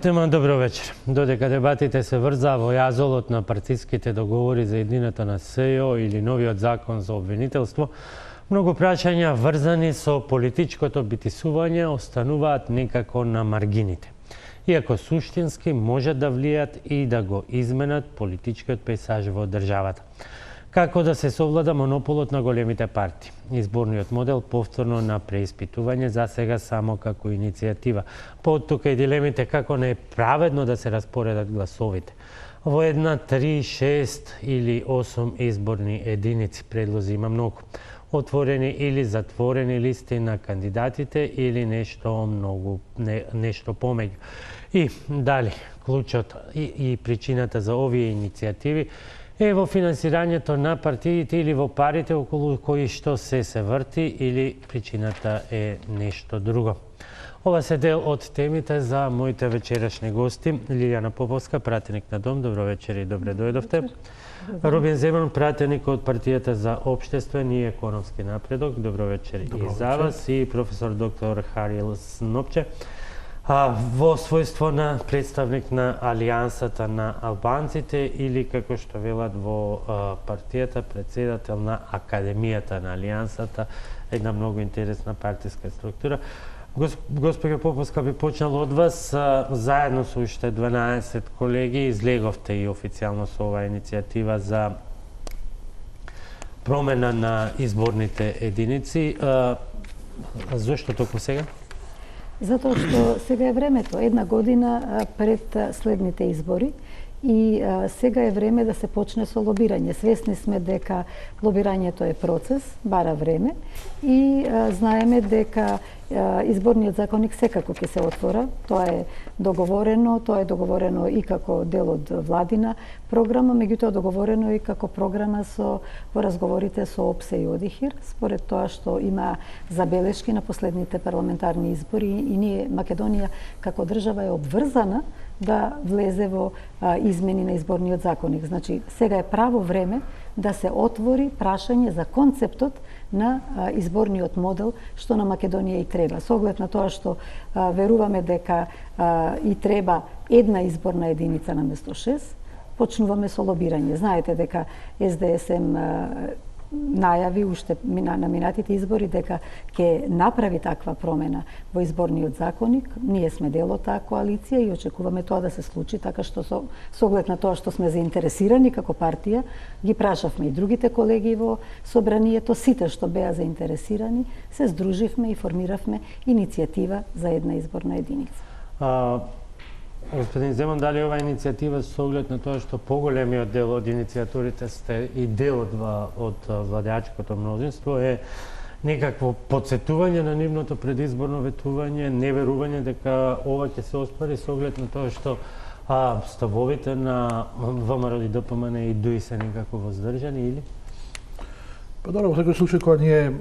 тема, добро вечер. Додека дебатите се врзаа во јазолот на партиските договори за едината на СЈО или новиот закон за обвинителство, многу прашања врзани со политичкото битисување остануваат некако на маргините. Иако суштински можат да влијат и да го изменат политичкиот пейсаж во државата. Како да се совлада монополот на големите партии? Изборниот модел повторно на преиспитување, за сега само како иницијатива. Поттука и дилемите како не е праведно да се распоредат гласовите. Во една, 3, 6 или 8 изборни единици предлози има многу. Отворени или затворени листи на кандидатите или нешто помеѓу. И дали клучот и причината за овие иницијативи е во финансирањето на партиите или во парите околу кои што се врти или причината е нешто друго. Ова се дел од темите за моите вечерашни гости. Лилијана Поповска, пратеник на Дом. Добро вечер и добре дојдовте. Робин Земан, пратеник од партијата за општествен и економски напредок. Добро вечер и за вас. И професор доктор Харил Снопче, во својство на представник на Алијансата на албанците или, како што велат во партијата, председател на Академијата на Алијансата, една многу интересна партиска структура. Госпоѓо Поповска, би почнал од вас. Заедно со уште 12 колеги излеговте и официјално со оваа иницијатива за промена на изборните единици. Зошто токму сега? Затоа што сега е времето, една година пред следните избори, и сега е време да се почне со лобирање. Свесни сме дека лобирањето е процес, бара време, и знаеме дека изборниот законник секако ќе се отвора. Тоа е договорено и како дел од владина програма, меѓутоа договорено и како програма во разговорите со ОПСЕ и ОДИХИР, според тоа што има забелешки на последните парламентарни избори, и ние, Македонија, како држава е обврзана да влезе во измени на изборниот законник. Значи, сега е право време да се отвори прашање за концептот на изборниот модел, што на Македонија и треба. Со оглед на тоа што веруваме дека и треба една изборна единица наместо 6, почнуваме со лобирање. Знаете дека СДСМ најави уште на минатите избори дека ќе направи таква промена во изборниот законник. Ние сме дел од таа коалиција и очекуваме тоа да се случи, така што со оглед на тоа што сме заинтересирани како партија, ги прашавме и другите колеги во собранието, сите што беа заинтересирани, се здруживме и формиравме иницијатива за една изборна единица. Господин Земан, дали оваа иницијатива со оглед на тоа што поголемиот дел од иницијаторите сте и дел од владеачкото мнозинство, е некакво подсетување на нивното предизборно ветување, неверување дека ова ќе се оствари со оглед на тоа што ставовите на ВМРО и ДПМН и ДУИ се некако воздржани, или? Па добро, во секој случај кога ние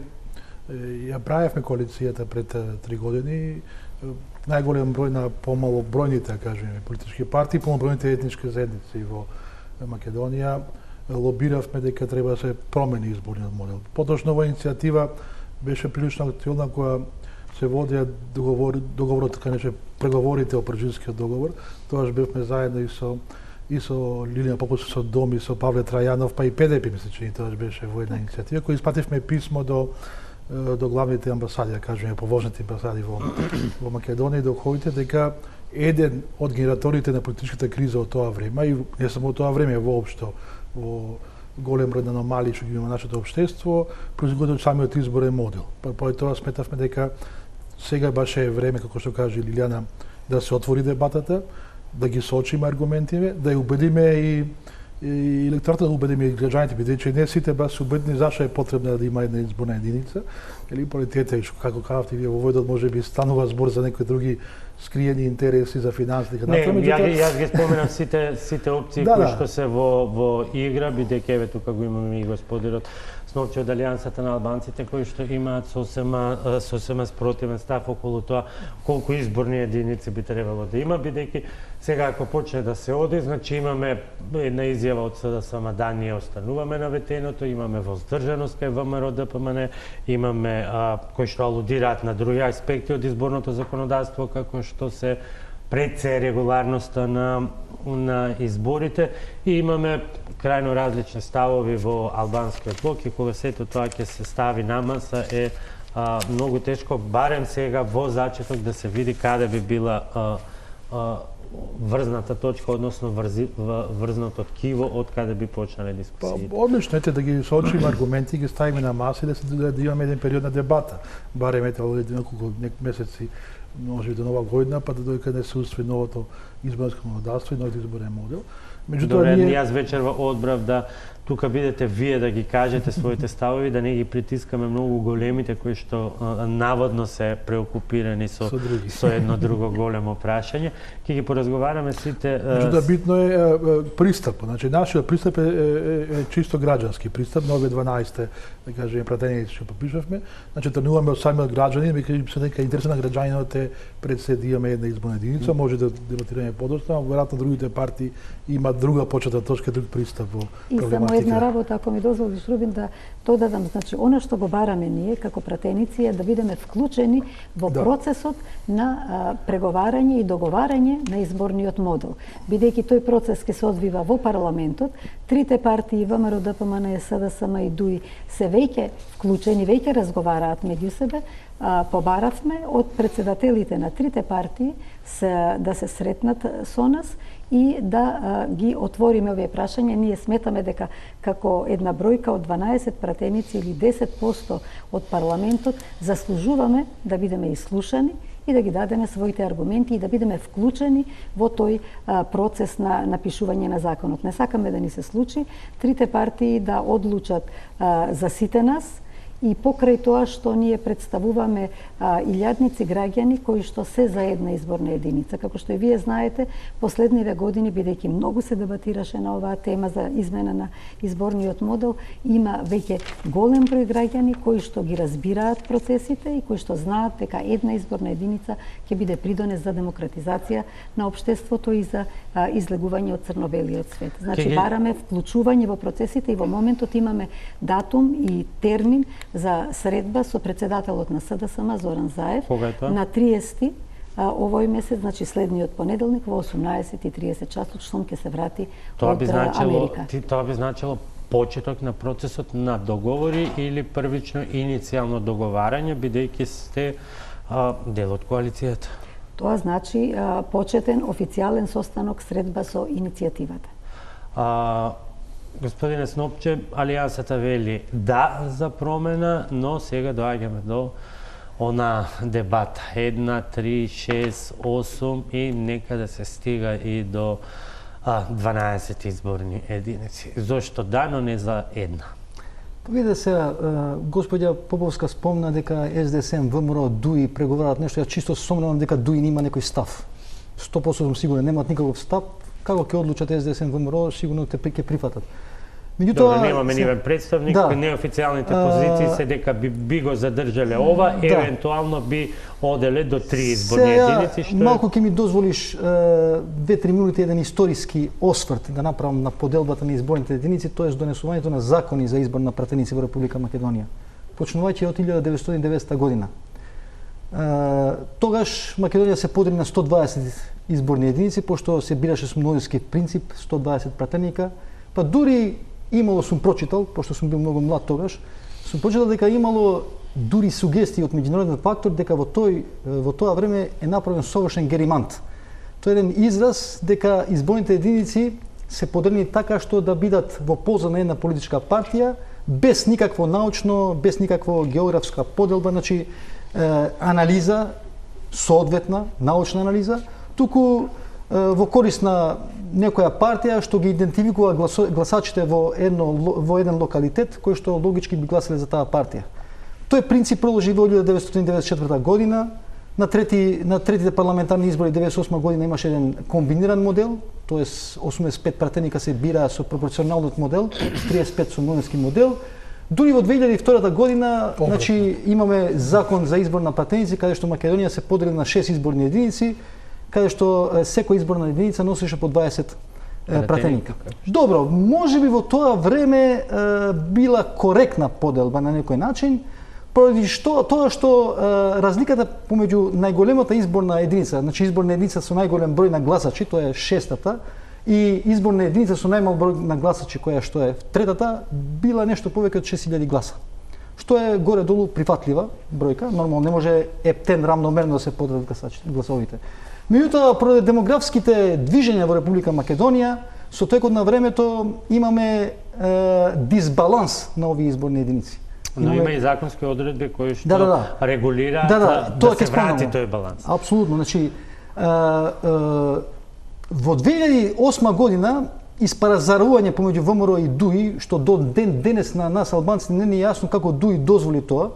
ја правевме коалицијата пред 3 години, најголем број на помало бројните, кажеме, политички партии, помалобројните етнички заедници во Македонија, лобиравме дека треба да се промени изборниот модел. Поточно оваа иницијатива беше прилично активна кога се водеа договорот, така нече преговорите о Пржинскиот договор. Тоаш бевме заедно и со Лилијана Поповска, со Дом, и со Павле Трајанов, па и ПДП, мисля, че и тоаш беше во една иницијатива, која испративме писмо до главните амбасади, да кажеме, поважните амбасади во Македонија и до ходите, дека еден од генераторите на политичката криза од тоа време, и не само од тоа време, воопшто, во голем број на аномалии што ги има нашето општество, производува од самиот изборен модел. Поради тоа сметавме дека сега баш е време, како што каже Лилијана, да се отвори дебатата, да ги сочиме аргументиве, да ја убедиме и електората, да убедиме и граѓаните, бидејќи не сите баш се убедни зашто е потребно да има една изборна единица, или политета, како кажавте вие во војдот, можеби станува збор за некои други скриени интереси за финансите. Не, јас ги споменам сите опции кои што се во игра, бидејќи еве тука го имаме и господинот Снопче од Алијансата на албанците, кои што имаат сосема спротивен став околу тоа колку изборни единици би требало да има, бидејќи сега ако почне да се оди, значи имаме една изјава од СДСМ да ние остануваме на ветеното, имаме воздржаност кај ВМРО ДПМН, имаме кои што алудираат на други аспекти од изборното законодавство, како што се пред се регуларноста на изборите и имаме крајно различни ставови во албанскиот блок и кога сето тоа ќе се стави на маса е многу тешко, барем сега во зачеток да се види каде би била врзната точка, односно врзнато ткиво од каде би почнале дискусиите. Одлично ете да ги соочиме аргументи, ги ставиме на маса и да имаме еден период на дебата. Барем ете неколку месеци, може би до нова година, па да дојде се усвои новото изборско законодавство и новиот изборен модел. Добре, јас вечерва одбрав да тука бидете вие да ги кажете своите ставови, да не ги притискаме многу големите кои што наводно се преокупирани со едно друго големо прашање. Ќе ги поразговараме сите. Меѓутоа битно е пристапот. Значи нашиот пристап е чисто граѓански пристап, на овие 12 да кажеме пратеници што подпишавме. Значи тргнуваме од самиот граѓанин, веќе се дека интересен на граѓанинот е пред се да имаме една изборна единица, може да дебатираме подоцна, веројатно другите партии имаат друга почетна точка, друг пристап во проблематика. И само една работа, ако ми дозволиш, Рубин, да додадам, значи, она што го бараме ние како пратеници е да бидеме вклучени во процесот на преговарање и договарање на изборниот модел. Бидејќи тој процес ќе се одвива во парламентот, трите партии ВМРО, ДПМН, СДСМ и ДУИ се веќе вклучени, веќе разговараат меѓу себе. Побаравме од председателите на трите партии да се сретнат со нас и да ги отвориме овие прашања. Ние сметаме дека како една бројка од 12 пратеници или 10% од парламентот заслужуваме да бидеме ислушани и да ги дадеме своите аргументи и да бидеме вклучени во тој процес на напишување на законот. Не сакаме да ни се случи трите партии да одлучат за сите нас, и покрај тоа што ние представуваме илјадници граѓани кои што се за една изборна единица. Како што и вие знаете, последниве години, бидејќи многу се дебатираше на оваа тема за измена на изборниот модел, има веќе голем број граѓани кои што ги разбираат процесите и кои што знаат дека една изборна единица ќе биде придонес за демократизација на општеството и за излегување од црно-белиот свет. Значи, бараме вклучување во процесите и во моментот имаме датум и термин за средба со председателот на СДСМ Зоран Заев на 30 овој месец, значи следниот понеделник во 18:30 часот, што ќе се врати од Америка. Тоа би значило почеток на процесот на договори или првично иницијално договарање, бидејќи сте дел од коалицијата? Тоа значи почетен официјален состанок, средба со иницијативата. Господине Снопче, Алијансата вели да за промена, но сега доаѓаме до она дебата. 1, 3, 6, 8 и некаде се стига и до 12 изборни единици. Зошто да, но не за една? Виде сега, господја Поповска спомна дека СДСМ, ВМРО, ДУИ преговараат нешто. Ја чисто сомневам дека ДУИ нема некој став. 100% сум сигурен, немаат никаков став. Како ќе одлучат СДСМ, ВМРО, сигурно ќе прифатат. Добре, немаме нивен представник, неофицијалните позиции се дека би го задржале ова, евентуално би оделе до 3 изборни единици, што малку ќе ми дозволиш 2-3 минути еден историски осврт да направам на поделбата на изборните единици, тоа е донесувањето на закони за избор на пратеници во Република Македонија. Почнувајќи од 1990 година. Тогаш Македонија се подели на 120 изборни единици, пошто се бираше со мнозински принцип, 120 пратеника, па дури имало, сум прочитал, пошто сум бил многу млад тогаш, сум прочитал дека имало дури сугестии од меѓународниот фактор дека во тоа време е направен совршен геримант. Тоа е еден израз дека изборните единици се поделени така што да бидат во полза на една политичка партија, без никакво научно, без никакво географска поделба, значи анализа, соодветна научна анализа, туку во корист на некоја партија што ги идентификува гласачите во еден локалитет кој што логички би гласале за таа партија. Тој принцип продолжи во 1994 година. На третите парламентарни избори 1998 година имаше еден комбиниран модел, тоест 85 пратеника се бираа со пропорционалниот модел, 35 со мнозински модел. Дури во 2002 година, значи имаме закон за избор на пратеници каде што Македонија се подели на 6 изборни единици, каде што секоја изборна единица носеше по 20 пратеника. Добро, можеби во тоа време била коректна поделба на некој начин, поради тоа што разликата помеѓу најголемата изборна единица, значи изборна единица со најголем број на гласачи, тоа е шестата, и изборна единица со најмал број на гласачи, која што е третата, била нешто повеќе од 6000 гласа. Што е горе-долу прифатлива бројка, нормално не може ептен рамномерно да се поделат гласовите. Меѓутоа, поради демографските движења во Република Македонија, со текот на времето имаме дисбаланс на овие изборни единици. Но има и законски одредби кои што регулираат да се врати тој баланс. Апсолутно, значи во 2008 година испаразарување помеѓу ВМРО и ДУИ, што до денес на нас албанците не е јасно како ДУИ дозволи тоа,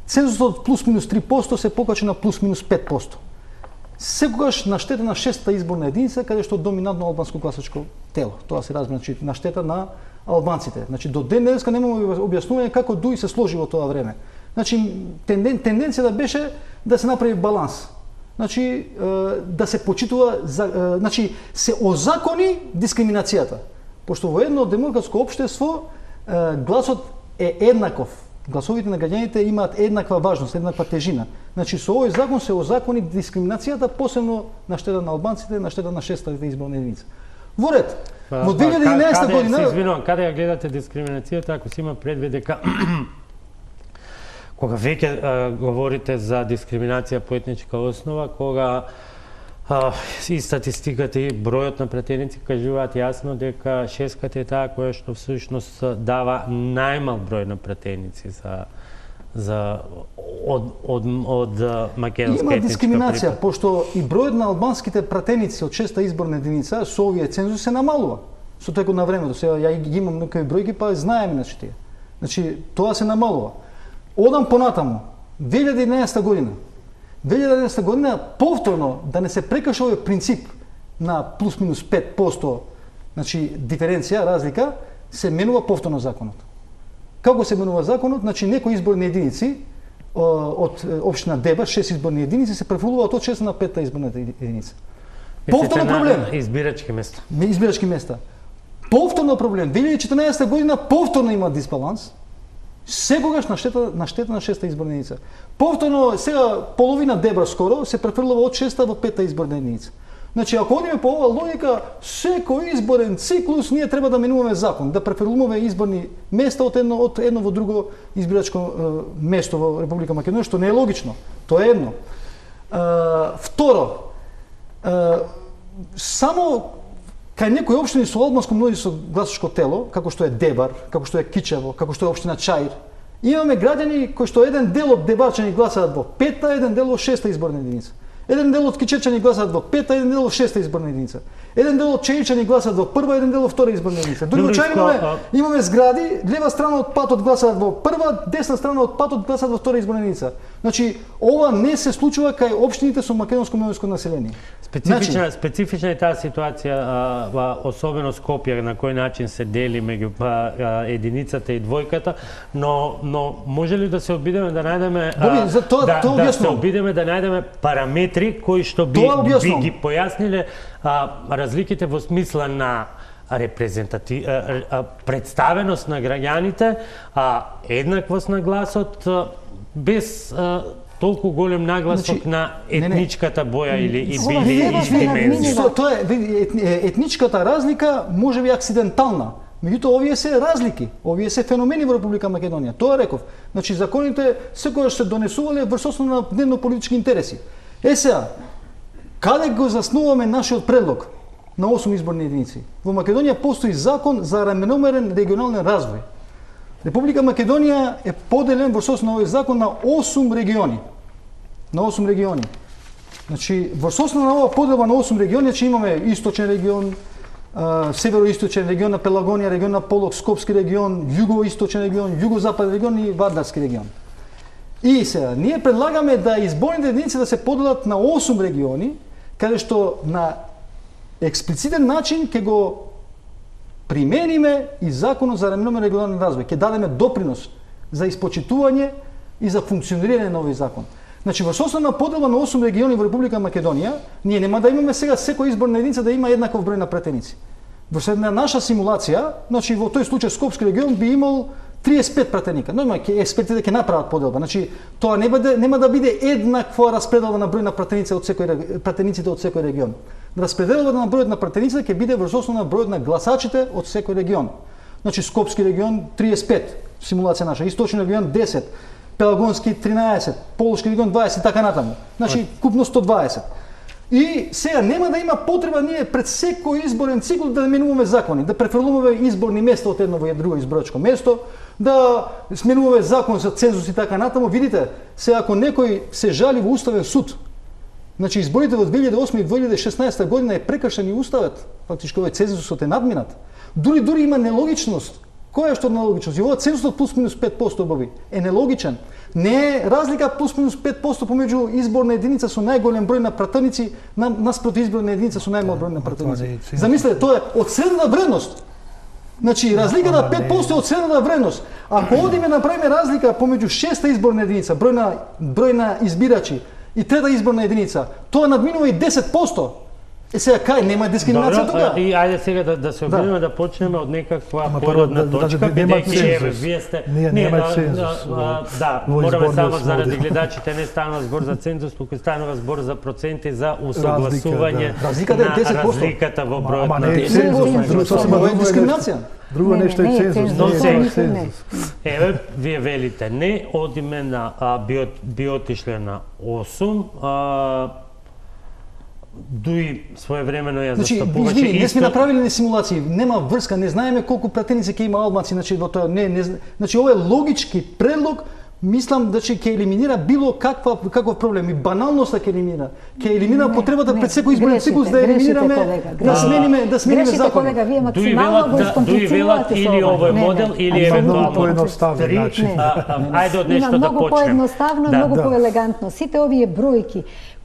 цензусот плюс минус 3% се покачи на плюс минус 5%. Секогаш на штета на шестата изборна единица, каде што доминантно албанско гласачко тело. Тоа се разбира, значи на штета на албанците. Значи до ден денеска немаме објаснување како ДУИ се сложи во тоа време. Значи тенденцијата беше да се направи баланс. Значи да се почитува, значи се озакони дискриминацијата. Пошто во едно демократско општество гласот е еднаков. Гласовите на граѓаните имаат еднаква важност, еднаква тежина. Значи со овој закон се озакони дискриминацијата, посебно на штета на албанците, на штета на шестата изборна единица. Во ред. Во 2011 година... Се извинувам, каде ја гледате дискриминацијата, ако се има предвид дека кога веќе говорите за дискриминација по етничка основа, кога и статистиката и бројот на пратеници кажуваат јасно дека шеската е таа која што всушност дава најмал број на пратеници од македонска има етничка дискриминација, припад. пошто и бројот на албанските пратеници од шеста изборна единица со овие цензуси се намалува со текот на времето. Сега ја ги имам некои бројки, па знаеме значи тие. Значи тоа се намалува. Одам понатаму. 2011 година. 2011 година повторно да не се прекрши овој принцип на плюс минус 5%, значи диференција, разлика, се менува повторно законот. Како се менува законот? Значи некои изборни единици од општина Деба, 6 изборни единици се префрлуваат од 6 на 5 изборна единица. Повторно проблем. Избирачки места. Избирачки места. Повторно проблем. 2014 година повторно има дисбаланс. Секогаш на штета на шеста изборна единица. Повторно сега половина Дебра скоро се префрлува од шеста во пета изборна единица. Значи ако одиме по оваа логика, секој изборен циклус ние треба да менуваме закон, да префрлуваме изборни места од едно во друго избирачко место во Република Македонија, што не е логично. Тоа е едно. Второ, само кај некои општини со албанско мнозинство гласачко тело, како што е Дебар, како што е Кичево, како што е општина Чаир, имаме граѓани кои што еден дел од дебарчани гласаат во пета, еден дел во шеста изборна единица. Еден дел од кичевчани гласаат во пета, еден дел во шеста изборна единица. Еден дел од чаирчани гласаат во прва, еден дел во втора изборна единица. Дури во Чаир имаме згради, лева страна од патот гласаат во прва, десна страна од патот гласаат во втора изборна единица. Значи, ова не се случува кај општините со македонско мнозинско население. Специфична е таа ситуација, особено Скопје, на кој начин се дели меѓу единицата и двојката, но може ли да се обидеме да најдеме се обидеме да најдеме параметри кои што би ги појасниле разликите во смисла на представеност на граѓаните, еднаквост на гласот без толку голем нагласок на етничката боја или dimenzија. Тоа е етничката разлика можеби акцидентална. Меѓутоа овие се разлики, овие се феномени во Република Македонија. Тоа реков. Значи законите секогаш се донесувале врз основа на дневно-политички интереси. Сега, каде го заснуваме нашиот предлог на 8 изборни единици? Во Македонија постои закон за рамномерен регионален развој. Република Македонија е поделен во основа на овој закон на 8 региони. На 8 региони. Значи, во основа на оваа поделба на 8 региони, значи имаме источен регион, североисточен регион на Пелагонија, регион на Полок, Скопски регион, југоисточен регион, југозападен регион и Вардарски регион. И сега, ние предлагаме да изборните единици да се поделат на 8 региони, каде што на експлицитен начин ќе го примениме и законот за рамномерен регионален развој, ќе дадеме допринос за испочитување и за функционирање на овој закон. Значи, во основна поделба на 8 региони во Република Македонија, ние нема да имаме сега секоја изборна единица да има еднаков број на пратеници. Во една наша симулација, значи во тој случај Скопски регион би имал 35 пратеника. Нормално ќе експертите ќе направат поделба. Значи тоа нема да биде еднаква распределба на број на пратениците од секој регион. Распределбата на бројот на пратениците ќе биде врз основа на бројот на гласачите од секој регион. Значи Скопски регион 35, симулација наша, Источни регион 10, Пелагонски 13, Полошки регион 20 и така натаму. Значи купно 120. И сега нема да има потреба ние пред секој изборен цикл да менуваме закони, да префрлуваме изборни места од едно во друго изборачко место, да сменуваме закон за цензус и така натаму. Видите, сега ако некој се жали во Уставен суд, значи изборите во 2008 и 2016 година е прекршен и уставот, фактички овој цензусот е надминат. Дури има нелогичност. Која е што нелогичност? И овој цензусот плюс минус 5% боби е нелогичен. Не е разлика плюс минус 5% помеѓу изборна единица со најголем број на пратеници наспроти изборна единица со најмал број на пратеници. Замислете, тоа е од средната вредност. Значи, разликата 5% е од средната вредност. Ако одиме направиме разлика помеѓу 6-та изборна единица, број на избирачи, и 3-та изборна единица, тоа надминува и 10%. Сега кај нема дискриминација тога? И ајде сега да се обидиме да почнеме од некаква породна точка, бидејќи вие сте нема цензус. Да, мораме само заради гледачите не станува збор за цензус, туку станува збор за проценти за усогласување разликата е 10%. Разликата во бројот на не е цензус, тоа е дискриминација. Друго нешто е цензус. Еве, вие велите, не одиме на би отишле на 8, Дуи своевремено ја застапуваше. Значи, не сме направиле ни симулации, нема врска, не знаеме колку пратеници ќе има албанци, значи во тоа значи ова е логички предлог, мислам да ќе елиминира било каков проблем и баналноста ќе елиминира. Ќе елиминира потребата пред секој изборен циклус да елиминираме, да смениме закон. Колега, вие максимално го искомплицирате или овој модел или евентуално поедноставен начин. Ајде од нешто да почнеме. Многу поедноставно, многу поелегантно. Сите овие бројки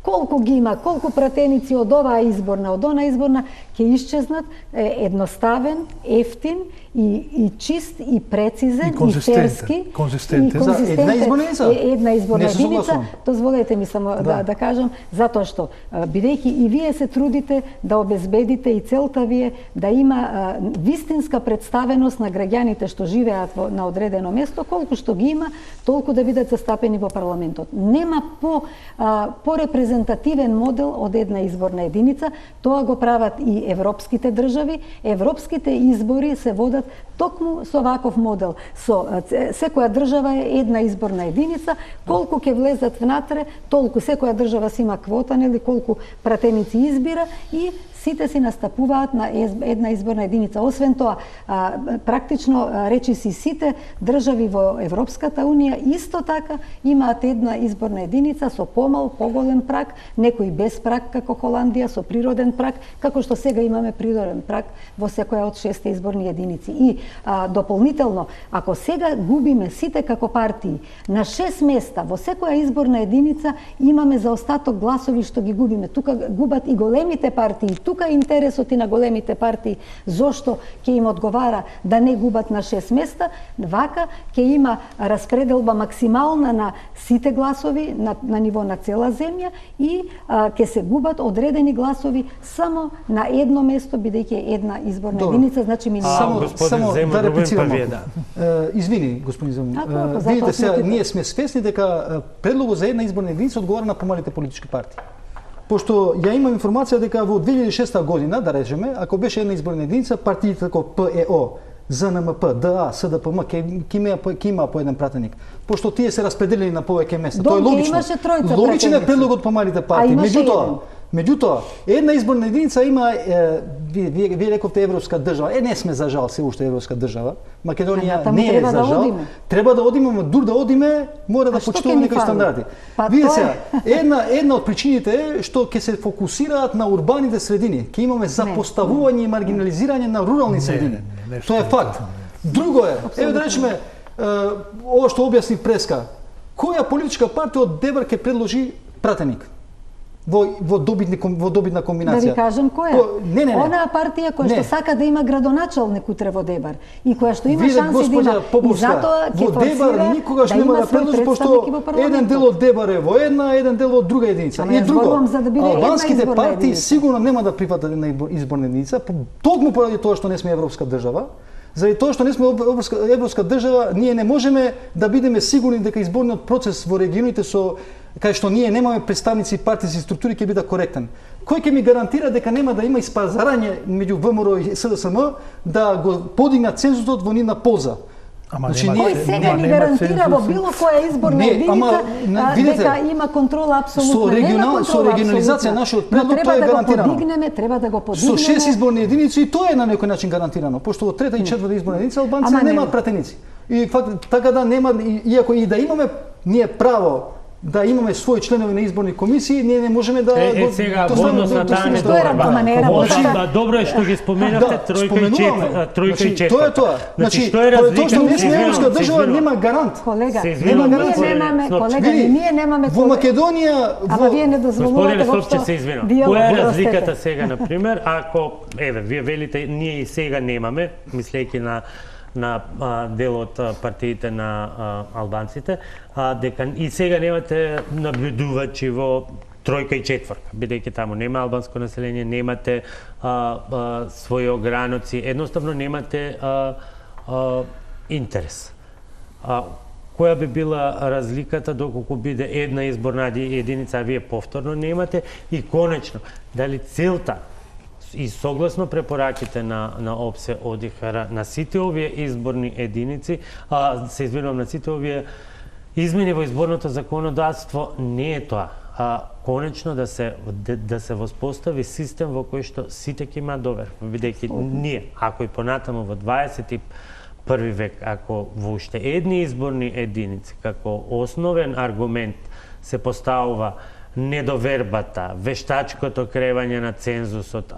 колку ги има, колку пратеници од оваа изборна, од она изборна, ќе исчезнат едноставен, ефтин и чист и прецизен и ферски конзистентен. За една изборница? Една изборна единица. Дозволете ми само да кажам, затоа што бидејќи и вие се трудите да обезбедите и целта ви е да има вистинска представеност на граѓаните што живеат на одредено место, колку што ги има, толку да бидат застапени во парламентот. Нема по репрезентативен модел од една изборна единица, тоа го прават и европските држави. Европските избори се водат токму со ваков модел. Секоја држава е една изборна единица, колку ќе влезат внатре, толку секоја држава си има квота, нели, колку пратеници избира и сите си настапуваат на една изборна единица. Освен тоа, практично речиси сите држави во Европската унија исто така имаат една изборна единица со помал, поголем праг, некои без праг како Холандија, со природен праг, како што сега имаме природен праг во секоја од 6 изборни единици. И дополнително, ако сега губиме сите како партии на 6 места во секоја изборна единица, имаме заостаток гласови што ги губиме. Тука губат и големите партии. Тука е интересот и на големите партии, зошто ќе им одговара да не губат на 6 места, вака ќе има распределба максимална на сите гласови на ниво на цела земја и ќе се губат одредени гласови само на едно место, бидејќи една изборна единица, значи минимално. Само да реплицирам. Извини, господин Земун. Видите, сега ние сме свесни дека предлогот за една изборна единица одговара на помалите политички партии. Пошто ја имам информација дека во 2006 година, да речеме, ако беше една изборна единица, партиите како ПЕО, ЗНМП, ДА, СДПМ ќе има по еден пратеник. Пошто тие се распределени на повеќе места. Тоа е логично. Логичен е предлогот помалите партии. Меѓутоа, една изборна единица има, вие рековте европска држава. Не сме за жал се уште европска држава. Македонија не е за жал. Треба да одиме, но дур да одиме, мора да почитуваме некои стандарди. Видите сега, една од причините е што ќе се фокусираат на урбаните средини. Ќе имаме запоставување и маргинализирање на рурални средини. Тоа е факт. Друго е, еве да речеме, ова што објасни Преска, која политичка партија од ДЕБР ќе предложи пратеник? во добитна комбинација. Да ви кажам која? Не. Онаа партија која што сака да има градоначалник утре во Дебар и која што има Виде, шанси да има и затоа ќе во Дебар никогаш нема да предложи, пошто еден дел од Дебар е во една, еден дел од друга единица. И друго, за да биде албанските една партии сигурно нема да прифатат една изборна единица, токму поради тоа што не сме европска држава. Заради тоа што не сме европска држава, ние не можеме да бидеме сигурни дека изборниот процес во регионите кај што ние немаме представници и партиски структури ќе биде коректен. Кој ќе ми гарантира дека нема да има испазарање меѓу ВМРО и СДСМ да го подигнат цензусот во нивна полза? Кој сега ни гарантира во било која изборна единица дека има контрола апсолутно? Со регионализација нашиот предлог тоа е гарантирано. Треба да го подигнеме. Со 6 изборни единици и тоа е на некој начин гарантирано, пошто во трета и четврта изборна единица албанците немаат пратеници. И факт така да нема, иако и да имаме ние право да имаме своји членови на изборни комисии, ние не можеме да сега во однос на таа недоверба. Добро е што ги споменавте тројка и четврта. Тоа е тоа. Значи, што е разлика? Тоа што не сме европска држава нема гарант. Колега, ние немаме во Македонија, ама вие не дозволувате воопшто се извинувам. Која е разликата сега на пример ако вие велите ние и сега немаме, мислејќи на дел од партиите на албанците, дека и сега немате наблюдувачи во тројка и четврка, бидејќи таму нема албанско население, немате своји ограноци, едноставно немате интерес. Која би била разликата доколку биде една изборна единица, а вие повторно немате, и конечно, дали целта и согласно препораките на ОПСЕ ОДИХР на сите овие изборни единици, се извинувам, на сите овие измени во изборното законодавство, не е тоа. Конечно да се воспостави систем во кој што сите ќе имаат доверба, бидејќи ние, ако и понатаму во 21 век, ако во уште едни изборни единици како основен аргумент се поставува недовербата, вештачкото кревање на цензусот,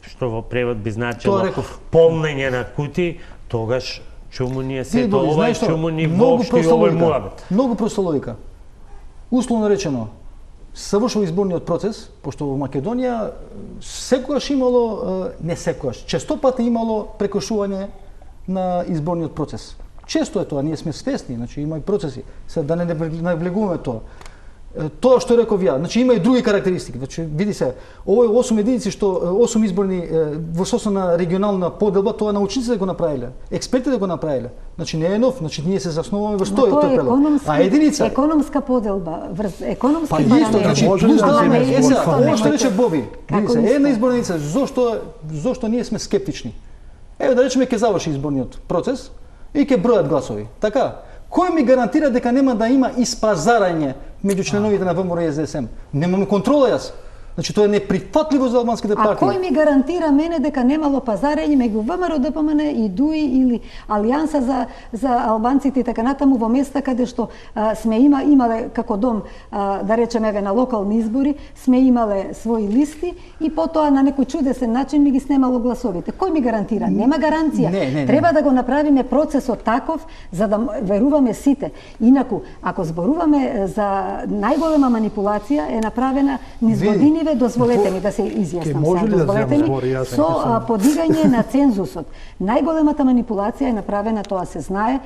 што во превод би значило полнење на кути, тогаш чуму ние сето ова и чуму ни воопшто и овој муабет. Многу проста логика. Условно речено, завршува изборниот процес, пошто во Македонија секогаш имало, не секогаш, често пати имало прекошување на изборниот процес. Често е тоа, ние сме свесни, значи има и процеси, се да не навлегуваме тоа. Тоа што реков ја, значи има и други карактеристики. Значи види се, овој 8 единици што 8 изборни во состојба на регионална поделба, тоа научниците го направиле, експертите го направиле. Значи не е нов, значи ние се заснуваме врз тој предлог. А единица економска поделба, врз економски параметри. Па исто, значи плюс ова што рече Боби. Види се, една изборна единица, зошто ние сме скептични? Еве да речеме ќе заврши изборниот процес и ќе бројат гласови. Така? Кој ми гарантира дека нема да има испазарање меѓу членовите на ВМРО и СДСМ? Немаме контрола јас. Значи тоа е неприфатливо за албанските партии. А кој ми гарантира мене дека немало пазарење меѓу ВМРО, ДПМН и ДУИ или Алијанса за албанците и така натаму во места каде што сме имале како дом, да речеме еве на локални избори, сме имале своји листи и потоа на некој чудесен начин ми ги снемало гласовите. Кој ми гарантира? Нема гаранција. Не. Треба да го направиме процесот таков за да веруваме сите. Инаку, ако зборуваме за најголема манипулација е направена низ годиниве, дозволете ми да се изјаснам сега, со подигање на цензусот. Најголемата манипулација е направена, тоа се знае,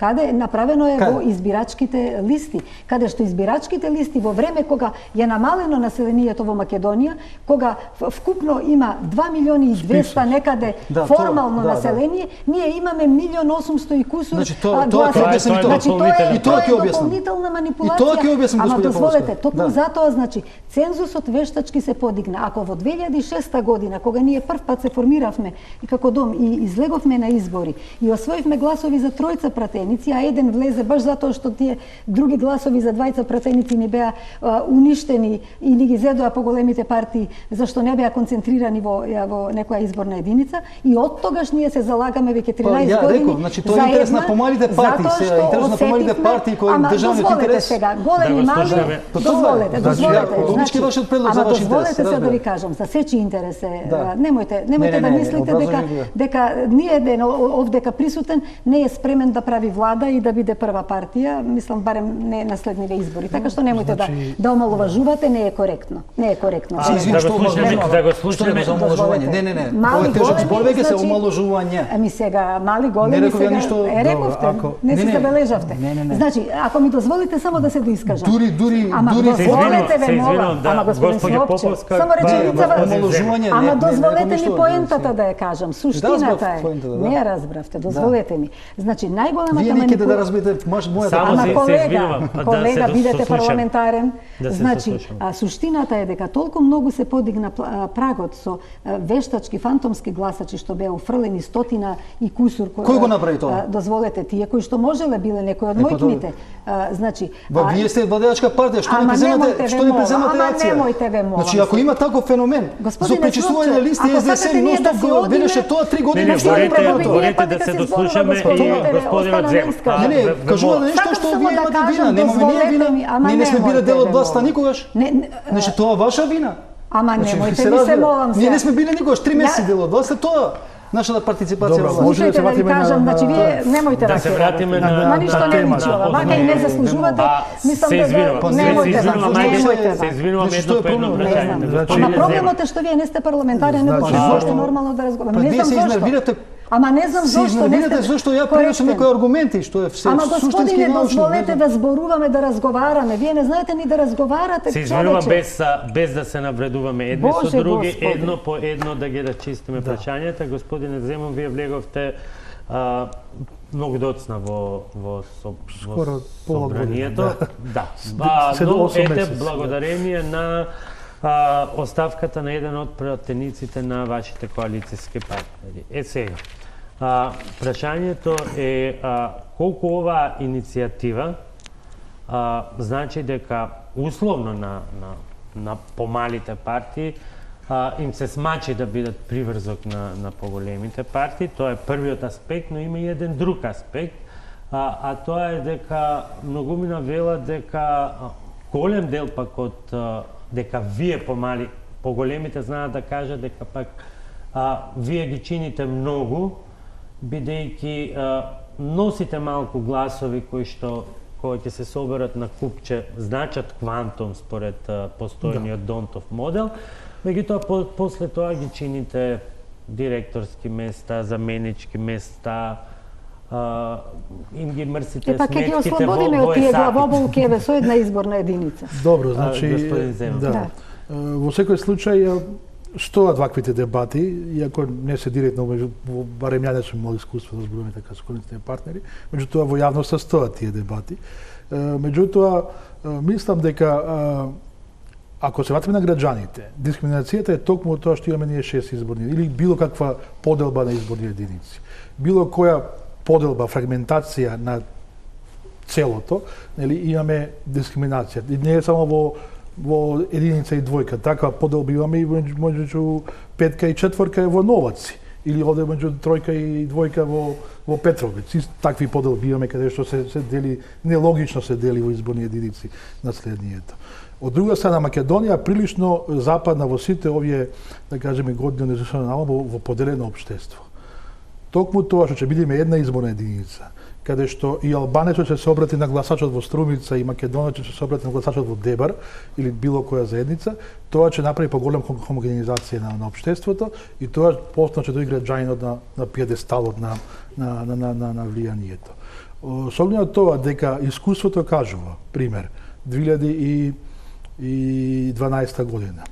каде направено е во избирачките листи, каде што избирачките листи во време кога е намалено населението во Македонија, кога вкупно има 2.200.000 некаде формално население, ние имаме 1.800.000 и кусур гласови. Значи тоа е дополнителна манипулација. Ама дозволете, токму затоа, значи, цензусот вештачки се подигна. Ако во 2006 година, кога ние прв пат се формиравме и како дом и излеговме на избори и освоивме гласови за тројца пратени, а еден влезе баш затоа што тие други гласови за двајца пратеници ни беа уништени и ни ги зедоа поголемите партии зашто не беа концентрирани во некоја изборна единица и од тогаш ние се залагаме веќе 13 години. Значи тоа е интерес на помалите партии, се интерес на помалите партии кои државниот интерес. Сега, големи мали, дозволете. Дозволете се да ви кажам, за сечи интерес е. Немојте да мислите дека ние овдека присутен не е спремен да прави влада и да биде прва партија, мислам барем не на следниве избори. Така што немојте да омалуважувате, не е коректно. Не е коректно. Да го слушаме за омалуважување. Не. Мали тежок збор големи, веќе се омалуважување. Ами сега мали големи Не реков ја сега ништо. рековте, не се забележавте. Значи, ако ми дозволите само да се доискажам. Дури Ама дозволете ве мола. Ама господин Слопче, само реченицава. Ама дозволете ми поентата да ја кажам. Суштината е. Не ја разбравте, дозволете ми. Значи, најголемата Вие никаде да разберете мојата. Ама колега, бидете парламентарен. Значи, суштината е дека толку многу се подигна прагот со вештачки, фантомски гласачи што беа уфрлени стотина и кусур. Кој го направи тоа? Дозволете, тие кои што можеле биле некои од мојкните. Значи, вие сте владеачка партија, што не преземате акција? Немојте ве молам. Значи, ако има таков феномен за пречислување на листи СДСМ, ноштоп го велеше тоа 3 години. Говорите да се дослушаме и господинот Земан. Не, кажува нешто што вие имате вина, немаме ние вина. Ние не сме биле дел од власта никогаш. Значи, тоа ваша вина. Ама немојте ви се молам се. Ние не сме биле никогаш 3 месеци дел од власта, тоа нашата партиципација во власта. Слушајте да ви кажам, значи вие немојте да се вратиме на ништо не личи ова. Вака и не заслужувате. Мислам да немојте. Се извинувам едно по едно прашање. Ама проблемот е што вие не сте парламентари, не можете воопшто нормално да разговараме. Не знам зошто. Ама не знам зошто не сте. Зошто ја пренесам некои аргументи што е се Ама суштински господине, научно. дозволете да зборуваме, да разговараме. Вие не знаете ни да разговарате. Се извинувам без да се навредуваме едни со други, едно по едно да ги рачистиме прашањата. Господине Земун, вие влеговте многу доцна во собранието. Да. Но ете благодарение на оставката на еден од пратениците на вашите коалицијски партнери. Сега, прашањето е колку оваа иницијатива значи дека условно на помалите партии им се смачи да бидат приврзок на поголемите партии. Тоа е првиот аспект, но има и еден друг аспект, а тоа е дека многумина велат дека голем дел пак од дека вие помали, поголемите знаат да кажат дека пак вие ги чините многу, бидејќи носите малку гласови кои ќе се соберат на купче, значат квантум според постојниот Донтов модел, меѓутоа после тоа ги чините директорски места, заменички места, им ги мрсите сметките во ЕСАП. Ќе ослободиме од тие главоболки со една изборна единица. Добро, значи, во секој случај стојат ваквите дебати, иако не се директно, барем ја не сум имал искуство да зборуваме така со коалиционите партнери, меѓутоа во јавноста стојат тие дебати. Меѓутоа, мислам дека ако се вратиме на граѓаните, дискриминацијата е токму тоа што имаме ние 6 изборни или било каква поделба на изборни единици. Било која поделба, фрагментација на целото, нели имаме дискриминација. И не е само во единица и двојка, таква поделба имаме и меѓу петка и четворка во Новаци, или овде меѓу тројка и двојка во Петровец. Такви поделби имаме каде што се дели, нелогично се дели во изборни единици наследнието. Од друга страна, Македонија прилично западна во сите овие, да кажеме, години во поделено општество. Токму тоа што ќе бидеме една изборна единица, каде што и албанецот ќе се обрати на гласачот во Струмица и македонецот ќе се обрати на гласачот во Дебар или било која заедница, тоа ќе направи поголем хомогенизација на општеството и тоа повторно ќе доигра ѓајнот на пиедесталот на влијанието. Со оглед на тоа дека искуството кажува, пример, 2012 година,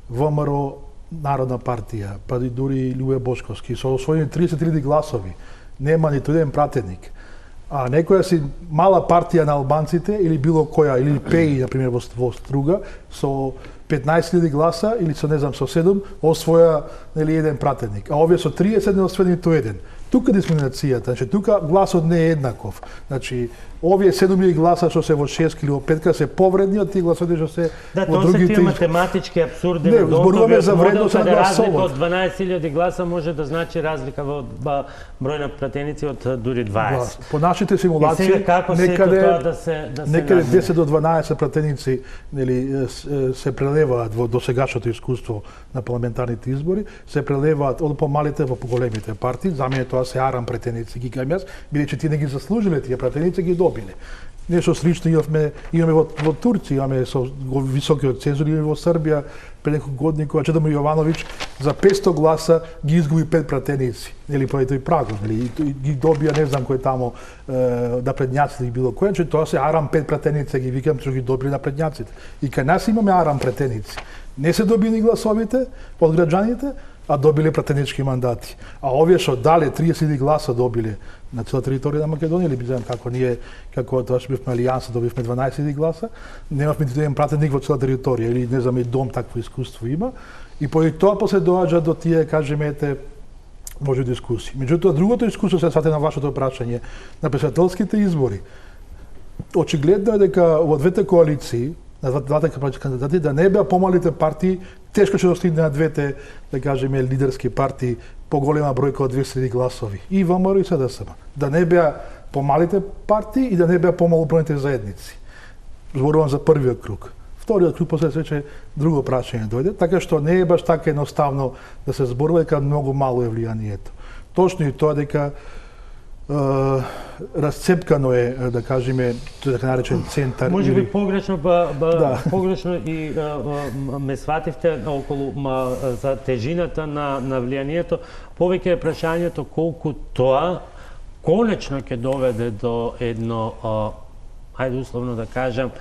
ВМРО Народна партија, па и дури Љубе Бошковски, со освоени 30.000 гласови, нема ниту еден пратеник. А некоја си мала партија на албанците, или било која, или ПЕИ, например, во Струга, со 15.000 гласа, или со, не знам, со 7, освоја еден пратеник. А овие со 30 не освоени ниту еден. Тука дискриминацијата, значи тука гласот не е еднаков. Значи овие 7.000 гласа што се во 6 или во 5 се повредни од тие гласови што се во другите. Да, тоа се тие математички апсурди на зборуваме за вредност на гласовот. гласовот. Од 12.000 гласа може да значи разлика во број на пратеници од дури 20. По нашите симулации некаде 10 до 12 пратеници нели се прелеваат во досегашното искуство на парламентарните избори, се прелеваат од помалите во поголемите партии. За мене тоа тоа се арам претеници, ги кажам јас, бидејќи тие не ги заслужиле тие претеници, ги добиле. Нешто слично имаме во Турција, имаме со високиот цензур, имаме во Србија, пред неколку години, кога Чеdomir Јовановиќ за 500 гласа ги изгуби 5 пратеници, нели поради тој прагот, нели ги добија не знам кој тамо да предњаците или било кој, тоа се арам 5 пратеници, ги викам што ги добили на предњаците. И кај нас имаме арам пратеници. Не се добили гласовите од граѓаните, а добиле пратенички мандати. А овие што дале 30 гласа добиле на цела територија на Македонија, или знаем како ние, како тоа што бивме алијанса, добивме 12 гласа, немавме ниту еден пратеник во цела територија, или не знам и дом такво искуство има, и поради тоа после доаѓа до тие, кажемете, може дискусии. Меѓутоа, другото искуство, се свате на вашето прашање, на председателските избори, очигледно е дека во двете коалиции, на двата кандидати, да не беа помалите партии, тешко ќе достигне на двете, да кажеме, лидерски партии, поголема бројка од 200 гласови. И ВМРО и СДСМ. Да не беа помалите партии и да не беа помалобројните заедници. Зборувам за првиот круг. Вториот круг после се друго прашање дојде, така што не е баш така едноставно да се зборува, дека многу мало е влијанието. Точно и тоа дека расцепкано е, да кажеме, тој така наречен центар. Може би погрешно, погрешно и ме свативте околу за тежината на влијанието. Повеќе е прашањето колку тоа конечно ќе доведе до едно, ајде условно да кажам,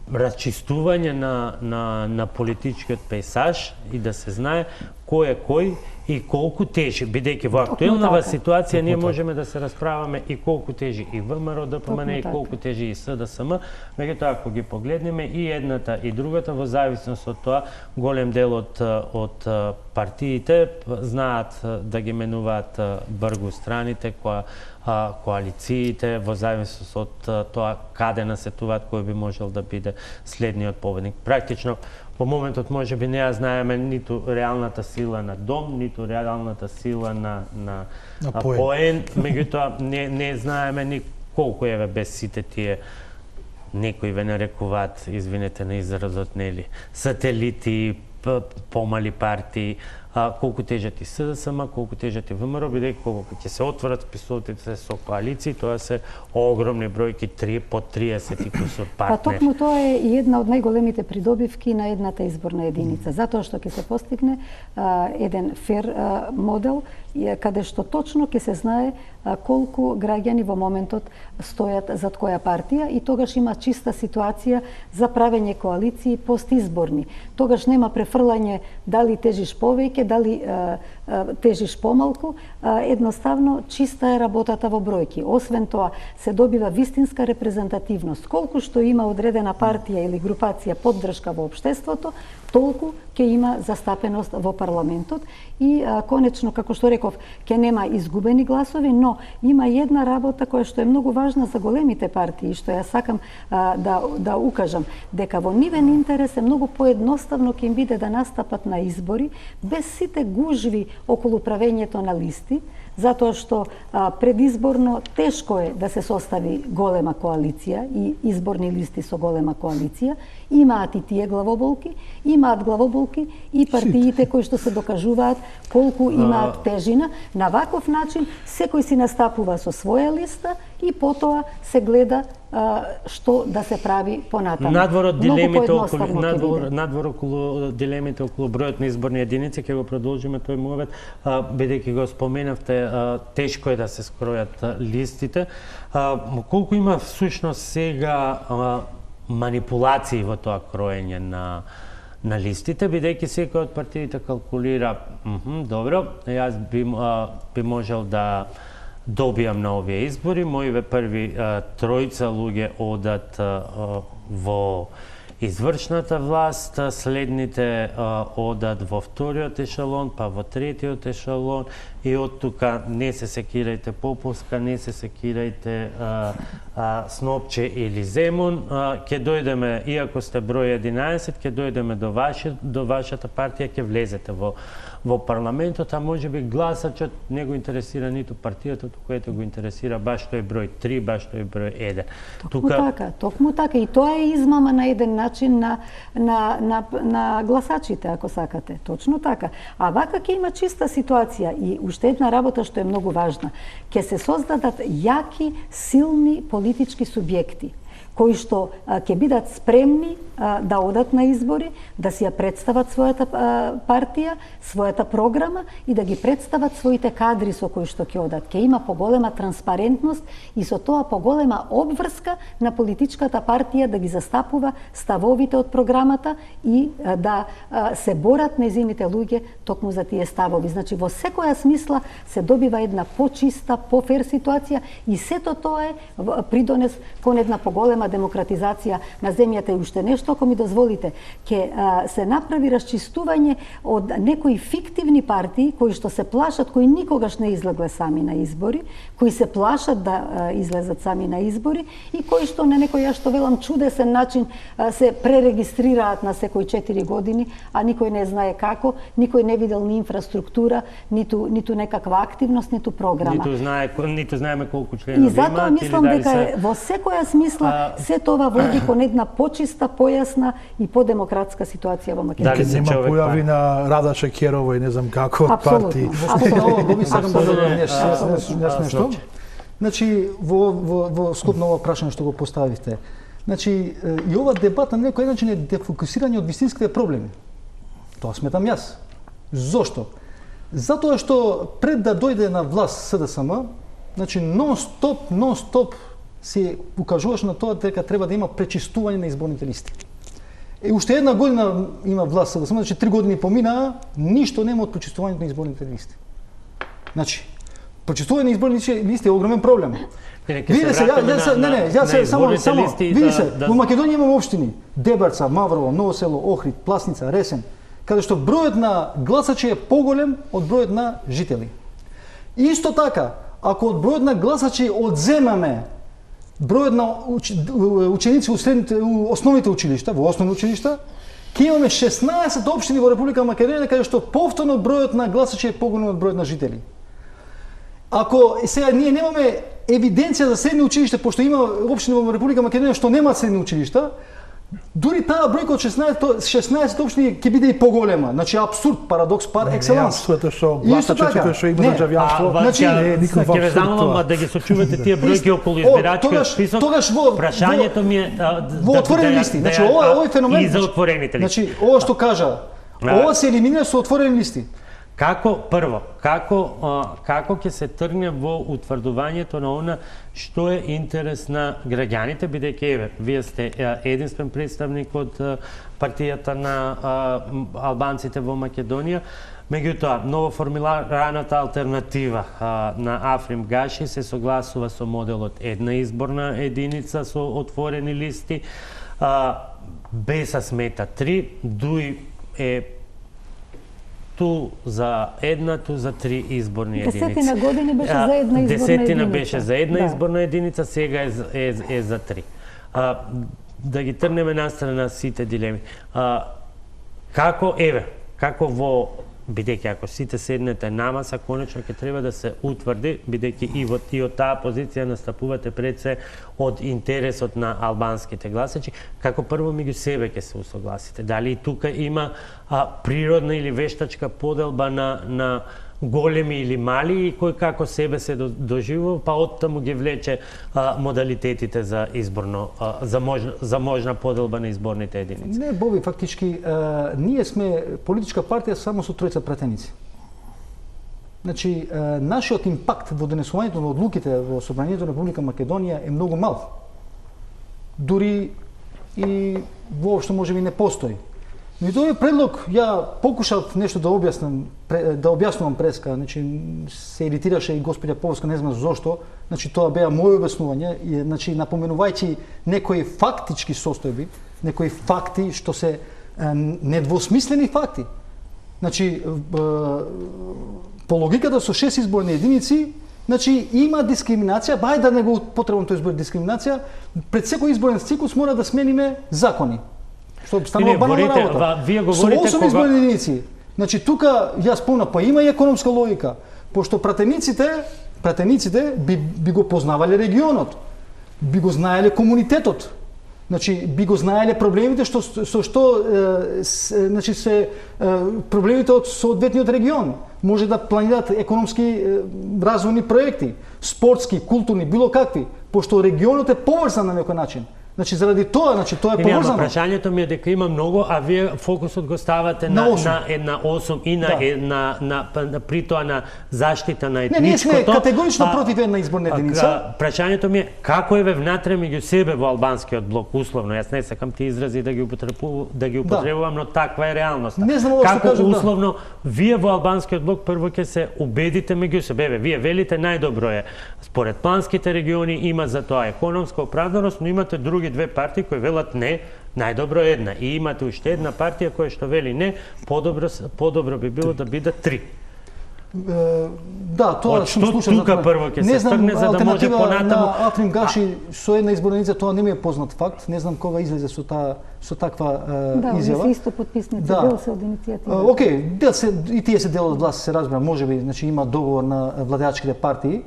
расчистување на политичкиот пейсаж и да се знае кој е кој и колку тежи, бидејќи во актуелнава ситуација ние можеме да се расправаме и колку тежи и ВМРО ДПМН и колку тежи и СДСМ, меѓутоа ако ги погледнеме и едната и другата во зависност од тоа, голем дел од партиите знаат да ги менуваат бргу страните, коалициите, во зависност од тоа каде насетуваат кој би можел да биде следниот победник. Практично во моментот може би не ја знаеме ниту реалната сила на Дом, ниту реалната сила на Поен, меѓутоа не знаеме ни колку еве без сите тие некои ве нарекуваат, извинете на изразот, нели, сателити, помали партии, колку тежат и СДСМ, колку тежат и ВМРО, бидејќи колку ќе се отворат списовите со коалиции, тоа се огромни бројки, под 30 и кусур партнери. Па токму тоа е и една од најголемите придобивки на едната изборна единица, затоа што ќе се постигне еден фер модел, каде што точно ќе се знае колку граѓани во моментот стојат зад која партија и тогаш има чиста ситуација за правење коалиции постизборни. Тогаш нема префрлање дали тежиш повеќе, дали тежиш помалку, едноставно чиста е работата во бројки. Освен тоа, се добива вистинска репрезентативност. Колку што има одредена партија или групација поддршка во општеството, толку ќе има застапеност во парламентот и конечно, како што реков, ќе нема изгубени гласови, но има една работа која што е многу важна за големите партии, што ја сакам да укажам, дека во нивен интерес е многу поедноставно ќе им биде да настапат на избори без сите гужви околу правењето на листи, затоа што предизборно тешко е да се состави голема коалиција и изборни листи со голема коалиција. Имаат и тие главоболки, имаат главоболки и партиите кои што се докажуваат колку имаат тежина. На ваков начин секој си настапува со своја листа и потоа се гледа што да се прави понатаму. Надвор околу дилемите околу бројот на изборни единици ќе го продолжиме тој мовет, бидејќи го споменавте, тешко е да се скројат листите. Колку има всушност сега манипулации во тоа кроење на листите, бидејќи секој од партиите калкулира, добро, јас би можел да добијам на овие избори, моиве први тројца луѓе одат во извршната власт, следните одат во вториот ешелон, па во третиот ешелон и од тука не се секирајте Поповска, не се секирајте Снопче или Земун, ќе дојдеме, иако сте број 11, ќе дојдеме до вашата партија, ќе влезете во парламентот, а може би гласачот не го интересира ниту партијата, туку го интересира баш тој број 3, баш тој број 1. Токму така. И тоа е измама на еден начин начин на гласачите, ако сакате. Точно така. А вака ќе има чиста ситуација и уште една работа што е многу важна. Ќе се создадат јаки, силни политички субјекти кои што ќе бидат спремни да одат на избори, да си ја представат својата партија, својата програма и да ги представат своите кадри со кои што ќе одат. Ќе има поголема транспарентност и со тоа поголема обврска на политичката партија да ги застапува ставовите од програмата и да се борат нејзините луѓе токму за тие ставови. Значи во секоја смисла се добива една почиста, пофер ситуација и сето тоа е придонес кон една поголема демократизација на земјата. И уште нешто, ако ми дозволите, ќе се направи расчистување од некои фиктивни партии кои што се плашат, кои никогаш не излегле сами на избори, кои се плашат да излезат сами на избори и кои што на некој, ја што велам, чудесен начин се пререгистрираат на секои 4 години, а никој не знае како, никој не видел ни инфраструктура, ниту некаква активност, ниту програма. Ниту знаеме колку членови имаат. И затоа мислам дека во секоја смисла се тоа води кон една почиста, појасна и подемократска ситуација во Македонија. Дали нема појави на Рада Шекерова и не знам како од партии. Апсолутно. Сакам да додам нешто. Значи, во склоп на ова прашање што го поставивте, значи, и ова дебата на некој начин е дефокусирање од вистинските проблеми. Тоа сметам јас. Зошто? Затоа што пред да дојде на власт СДСМ, значи нон-стоп се укажуваше на тоа дека треба да има пречистување на изборните листи. Уште една година има власт СДСМ, значи 3 години поминаа, ништо нема од пречистувањето на изборните листи. Значи, пречистување на изборните листи е огромен проблем. Видите се, во Македонија имаме општини: Дебарца, Маврово, Ново село, Охрид, Пласница, Ресен, каде што бројот на гласачи е поголем од бројот на жители. Исто така, ако од бројот на гласачи одземаме бројот на ученици у основните училишта, во основни училишта, ќе имаме 16 општини во Република Македонија каде што повторно бројот на гласачи е поголем од бројот на жители. Ако сега ние немаме евиденција за средни училишта, пошто има општини во Република Македонија што немаат средни училишта, дури таа бројка од 16 општини ќе биде и поголема. Значи абсурд, парадокс пар екселанс. Не, што гласачите што има државјанство. Значи ќе ве замолам да ги сочувате тие бројки околу избирачкиот список. Прашањето ми е во отворени листи. Значи овој феномен и за отворените листи. Значи ова што кажа, ова се елиминира со отворени листи. Како ќе се тргне во утврдувањето на она што е интерес на граѓаните, бидејќи вие сте единствен представник од партијата на албанците во Македонија, меѓутоа новоформираната алтернатива на Африм Гаши се согласува со моделот една изборна единица со отворени листи, без смета 3, дуи е ту за една, ту за 3 изборни единици. Десетина години беше за една изборна единица. Десетина беше за една изборна единица, сега е за 3. Да ги трнеме настрана сите дилеми. Како во, бидејќи ако сите седнете на маса, конечно ќе треба да се утврди, бидејќи и од таа позиција настапувате пред се од интересот на албанските гласачи, како прво меѓу себе ќе се усогласите. Дали и тука има природна или вештачка поделба на големи или мали и кој како себе се доживува, па оттаму ги влече модалитетите за изборно, за можна поделба на изборните единици. Не, Боби, фактички, ние сме политичка партија само со тројца пратеници. Значи, нашиот импакт во донесувањето на одлуките во Собранието на Република Македонија е многу мал. Дури и воопшто можеби не постои. Но и тој предлог, ја покушав нешто да објаснувам преска, значи се иритираше и господја Повска, не знам зошто, значи тоа беа моје објаснување, и значи напоменувајќи некои фактички состојби, некои факти што се недвосмислени факти. Значи по логиката со 6 изборни единици, значи има дискриминација, бај да не го потребам тој избор дискриминација, пред секој изборен циклус мора да смениме закони. Што станува банална работа. Вие говорите со 8 изборни единици. Значи тука јас спомнав, па има и економска логика, пошто пратениците би го познавале регионот, би го знаеле комунитетот. Значи би го знаеле проблемите значи се проблемите од соодветниот регион. Може да планираат економски развојни проекти, спортски, културни, било какви, пошто регионот е поврзан на некој начин. Значи заради тоа, тоа е поврзано. Прашањето ми е дека има многу, а вие фокусот го ставате на една осум и при тоа на заштита на етничкото. Не, ние сме категорично против една изборна единица. Прашањето ми е како е внатре меѓу себе во албанскиот блок условно. Јас не сакам ти изрази да ги употребувам, но таква е реалноста. Не знам ова што кажам. Како условно вие во албанскиот блок прво ќе се убедите меѓу себе. Вие велите најдобро е според планските региони, има за тоа економска оправданост, но имате други две партии кои велат не, најдобро е една. И имате уште една партија која што вели не, подобро би било да бидат три. Да, тоа сум слушал. Тука прво ќе се тргне за да може понатаму. На Атрим Гаши со една изборна единица, тоа не ми е познат факт. Не знам кога излезе со таква изјава. Да, исто подписници, дел се од иницијатива. Океј, и тие се дел од власт, се разбира, можеби, значи има договор на владеачките партии.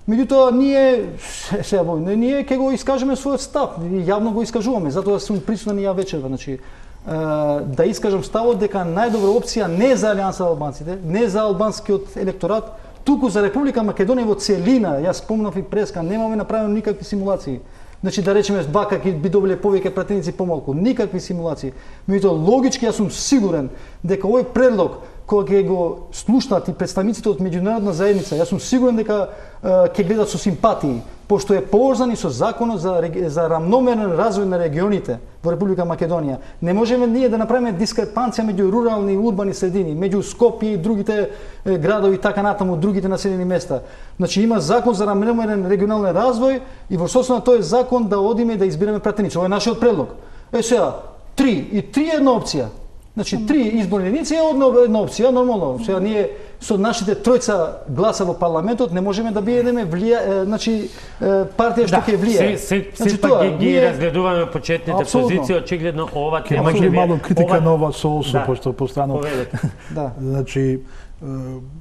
Меѓутоа, ние ќе го искажеме својот став, јавно го искажуваме, затоа сум присутен и ја вечерва. Значи, да искажам ставот дека најдобра опција не за Алијанса за албанците, не за албанскиот електорат, туку за Република Македонија во целина. Јас спомнав и преска, немаме направено никакви симулации. Значи да речеме бака ќе би добиле повеќе пратеници помалку, никакви симулации. Меѓутоа логички јас сум сигурен дека овој предлог кога ќе го слушнат и представниците од меѓународна заедница, јас сум сигурен дека ќе гледат со симпатии, пошто е поврзан и со законот за рамномерен развој на регионите во Република Македонија. Не можеме ние да направиме дискрепанција меѓу рурални и урбани средини, меѓу Скопје и другите градови и така натаму, другите населени места. Значи има закон за рамномерен регионален развој и во соодветно на тој закон да одиме да избираме пратеници. Ова е нашиот предлог. Сега, три е една опција. Значи, три изборни единици е една опција, нормално. Сега ние со нашите тројца гласа во парламентот не можеме да бидеме значи партија што ќе влие. Се пак ги разгледуваме почетните позиции, очигледно ова тема може би мало критика на ова соосо, пошто постанал. Да. Значи,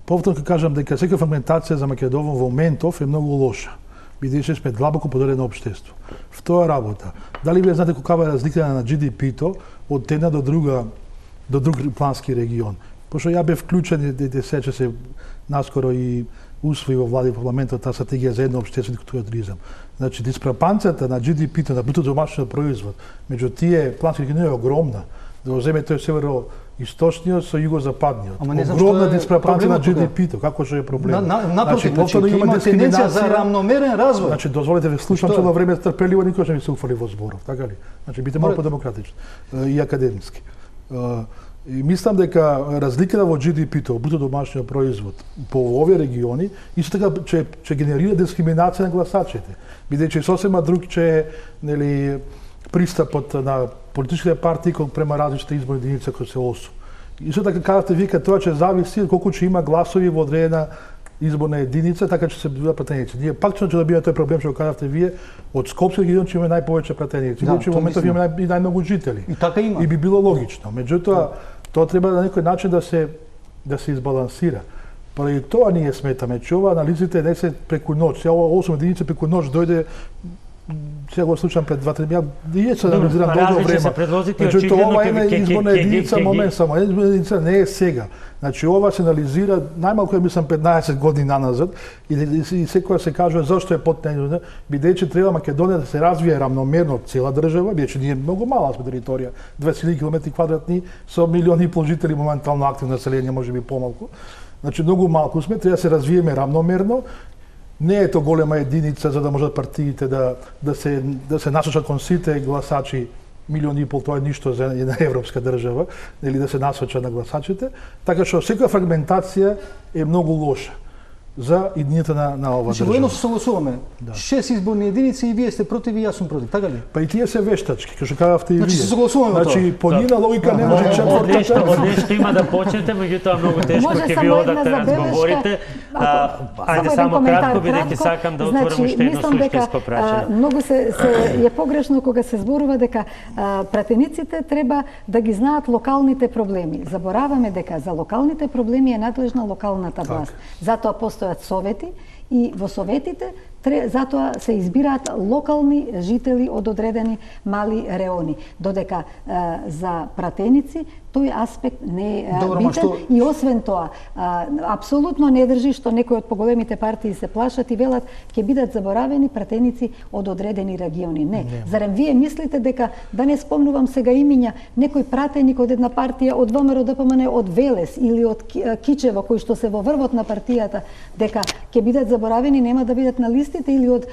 повторно ќе кажам дека секоја фрагментација за Македонија во моментов е многу лоша, бидејќи сме длабоко поделено општество. Втора работа, дали вие знаете каква е разликата на GDP-то од една до друг плански регион? Пошто ја бев вклучен и сече се наскоро и усвои во влади парламентот таа стратегија за едно општествен туризам. Значи диспрепанцията на GDP-то на бруто домашниот производ меѓу тие плански региони е огромна. Да го земете северо-источниот со југозападниот. Огромна диспрепанција на GDP-то, како што е проблем. Напротив, има тенденција за рамномерен развој. Значи дозволете ве слушам цело време трпеливо, никош не ми се уфали во зборов, така ли? Значи бите малку демократични и академски. И мислам дека разликата во GDP-то, бруто домашниот производ, по овие региони, исто така ќе генерира дискриминација на гласачите. Бидејќи сосема друг ќе нели пристапот на политичките партии према различните изборни единици кои се ОСУ. Исто така кажавте вика тоа ќе зависи од колку ќе има гласови во одредена изборна единица, така ќе се бидат пратеници. Ние пак ќе добиеме тој проблем што кажавте вие, од Скопски регион ќе имаме најповеќе пратеници, бидејќи во моментот имаме и најмногу жители. И така има. И би било логично. Меѓутоа, тоа треба на некој начин да се избалансира. Поради тоа ние сметаме, че ова анализите не се преку ноќ. Сега ова 8 единици преку ноќ дојде, сега го слушам пред 2-3 дни, ние се анализирам долго време. Меѓутоа, ова е една изборна единица, момент само, една изборна единица не е сега. Значи, ова се анализира најмалку, мислам, 15 години наназад и секоја се кажува зашто е потнежна, бидејќи треба Македонија да се развие рамномерно цела држава, бидејќи ние многу мала сме територија, 20.000 километри квадратни, со милиони и пол жители моментално активно население, можеби помалку. Значи, многу малку сме, треба да се развиеме рамномерно. Не е тоа голема единица за да можат партиите да се насочат кон сите гласачи, милиони и пол, тоа е ништо за една европска држава, или да се насочат на гласачите, така што секоја фрагментација е многу лоша за иднината на ова држава. Воено се согласуваме. 6 изборни единици и вие сте против и јас сум против, така ли? Па и тие се вештачки, како што кажавте и вие. Значи се согласуваме во тоа. Значи по нина логика не може четвртата. Од нешто има да почнете, меѓутоа многу тешко ќе ви одате разговорите. Ајде само кратко, бидејќи сакам да отворам уште едно суштинско прашање. Многу е погрешно кога се зборува дека пратениците треба да ги знаат локалните проблеми. Забораваме дека за локалните проблеми е надлежна локалната власт. Затоа постојат совети и во советите затоа се избираат локални жители од одредени мали реони, додека за пратеници тој аспект не е битен и освен тоа апсолутно не држи што некои од поголемите партии се плашат и велат ќе бидат заборавени пратеници од одредени региони. Не. Зарем вие мислите дека, да не спомнувам сега имиња, некој пратеник од една партија од ВМРО ДПМН од Велес или од Кичево кои што се во врвот на партијата, дека ќе бидат заборавени, нема да бидат на листите, или од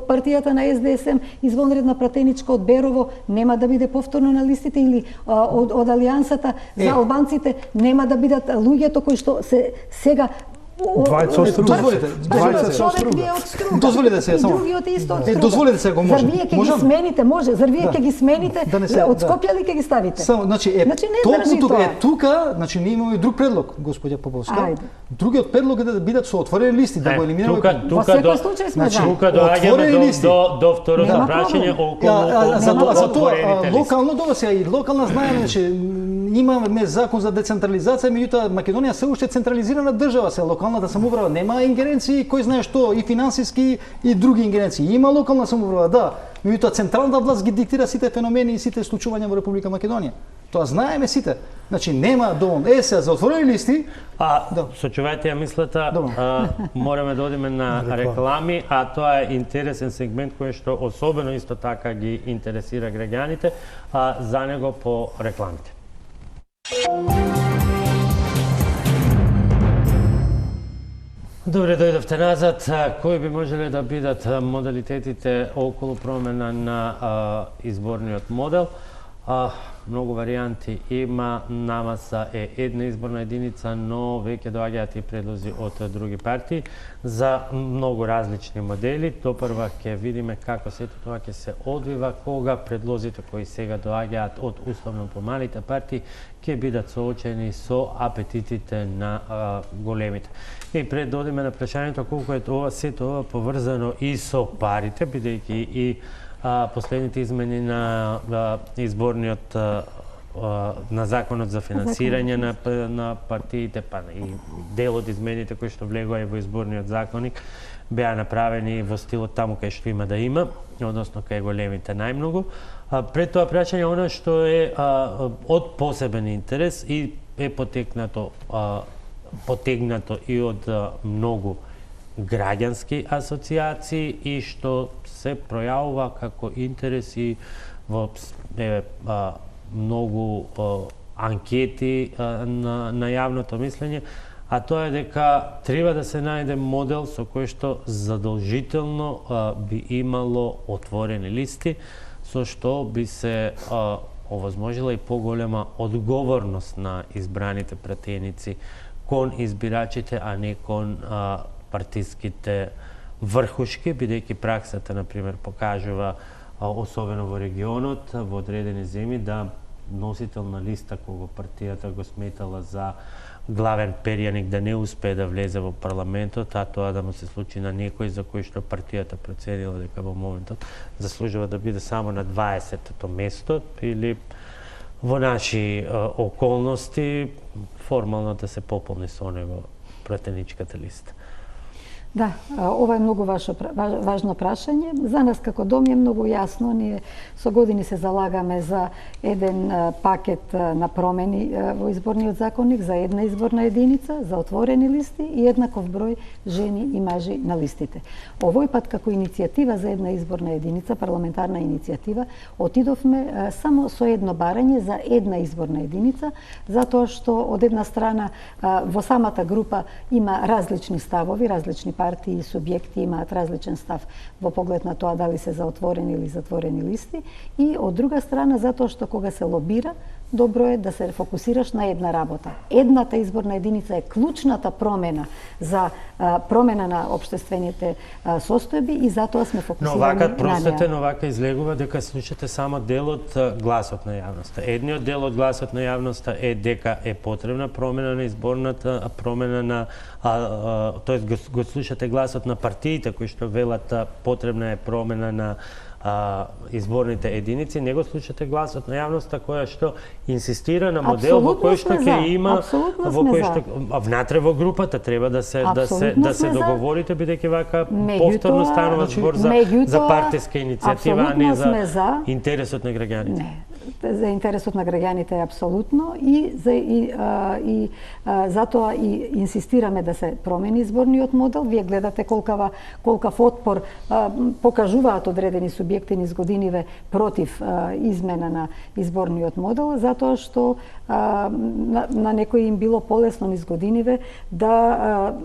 партијата на СДСМ извонредна пратеничка од Берово нема да биде повторно на листите, или од Алијансата за албанците нема да бидат луѓето кои што се сега Двајца од Струга. Дозволите се само. Другиот исто од Струга. Дозволите се, ако може. Зар вие ќе ги смените? Може. Зар вие ќе ги смените? Од Скопје ли ќе ги ставите? Само, значи толку тука тука, значи ние имаме друг предлог, господја Поповска. Другиот предлог е да бидат со отворени листи, да го елиминираме. Во секој случај сме за. Тука доаѓаме до второто прашање околу за тоа локално дова се и локална знаеме, значи имаме закон за децентрализација, меѓутоа Македонија се уште централизирана држава, се локалната самоуправа нема ингеренции, кој знае што, и финансиски и други ингеренции. Има локална самоуправа, да, меѓутоа централната власт ги диктира сите феномени и сите случувања во Република Македонија. Тоа знаеме сите. Значи нема доволно. Сега за отворени листи. Сочувајте ја мислата, мораме да одиме на реклами, а тоа е интересен сегмент кој што особено исто така ги интересира граѓаните, за него по рекламите. Добре, дојдовте назад. Кои би можеле да бидат модалитетите околу промена на изборниот модел? Многу варијанти има, намаса е една изборна единица, но веќе доаѓаат и предлози од други партии за многу различни модели. Допрва ќе видиме како сето тоа ќе се одвива кога предлозите кои сега доаѓаат од условно помалите партии ќе бидат соочени со апетитите на големите. И пред да одиме на прашањето колку е тоа сето ова поврзано и со парите, бидејќи и последните измени на изборниот на законот за финансирање на партиите, па и дел од измените кои што влегоа и во изборниот законник беа направени во стилот таму кај што има да има, односно кај големите најмногу. Пред тоа прашање она што е од посебен интерес и е потегнато и од многу граѓански асоциации и што се пројавува како интерес и во многу анкети на јавното мислење, а тоа е дека треба да се најде модел со кој што задолжително би имало отворени листи, со што би се овозможила и поголема одговорност на избраните пратеници кон избирачите, а не кон партиските врхушки, бидејќи праксата, например, покажува, особено во регионот, во одредени земји, да носител на листа кога партијата го сметала за главен перјаник да не успее да влезе во парламентот, а тоа да му се случи на некој за кој што партијата проценила дека во моментот заслужува да биде само на 20-то место, или во наши околности формално да се пополни со него пратеничката листа. Да, ова е многу важно прашање. За нас како дом е многу јасно. Ние со години се залагаме за еден пакет на промени во изборниот законник, за една изборна единица, за отворени листи и еднаков број жени и мажи на листите. Овој пат како иницијатива за една изборна единица, парламентарна иницијатива, отидовме само со едно барање за една изборна единица, затоа што од една страна во самата група има различни ставови, различни партии и субјекти имаат различен став во поглед на тоа дали се за отворени или затворени листи, и од друга страна затоа што кога се лобира, добро е да се фокусираш на една работа. Едната изборна единица е клучната промена за промена на општествените состојби и затоа сме фокусирани на неа. Но вака простете, но вака излегува дека слушате само дел од гласот на јавноста. Едниот дел од гласот на јавноста е дека е потребна промена на изборната, промена на тоест го слушате гласот на партиите кои што велат потребна е промена на изборните единици, него слушате гласот на јавноста која што инсистира на модел во кој што ќе има во кој што внатре во групата треба да се договорите, бидејќи вака повторно станува збор за партиска иницијатива, а не за интересот на граѓаните. Не, за интересот на граѓаните апсолутно и затоа и инсистираме да се промени изборниот модел. Вие гледате колкав отпор покажуваат одредени субјекти низ годиниве против измена на изборниот модел, затоа што на некои им било полесно низ годиниве да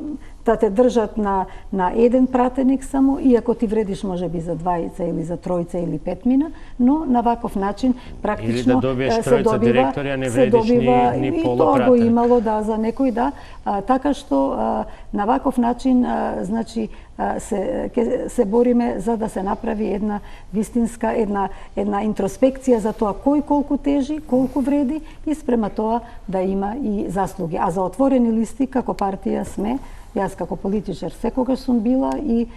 те држат на еден пратеник само, иако ти вредиш можеби за двајца или за тројца или петмина, но на ваков начин практично или да добиеш тројца директори, а не вредиш ни полупратеник. И тоа го имало за некој така што на ваков начин значи се бориме за да се направи една вистинска една интроспекција за тоа кој колку тежи, колку вреди и спрема тоа да има и заслуги. А за отворени листи како партија сме, јас како политичар секогаш сум била и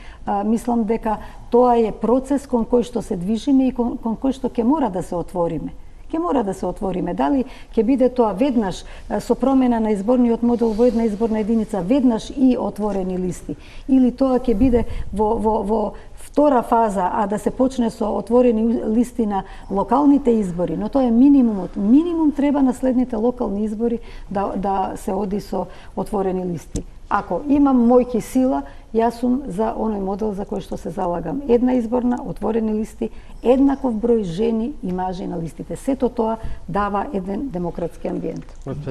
мислам дека тоа е процес кон кој што се движиме и кон кој што ќе мора да се отвориме. Ќе мора да се отвориме. Дали ќе биде тоа веднаш со промена на изборниот модел во една изборна единица, веднаш и отворени листи, или тоа ќе биде во втора фаза, а да се почне со отворени листи на локалните избори, но тоа е минимумот. Минимум треба на следните локални избори да се оди со отворени листи. Ако имам мојки сила, јас сум за оној модел за кој што се залагам. Една изборна, отворени листи, еднаков број жени и мажи на листите. Сето тоа дава еден демократски амбиент.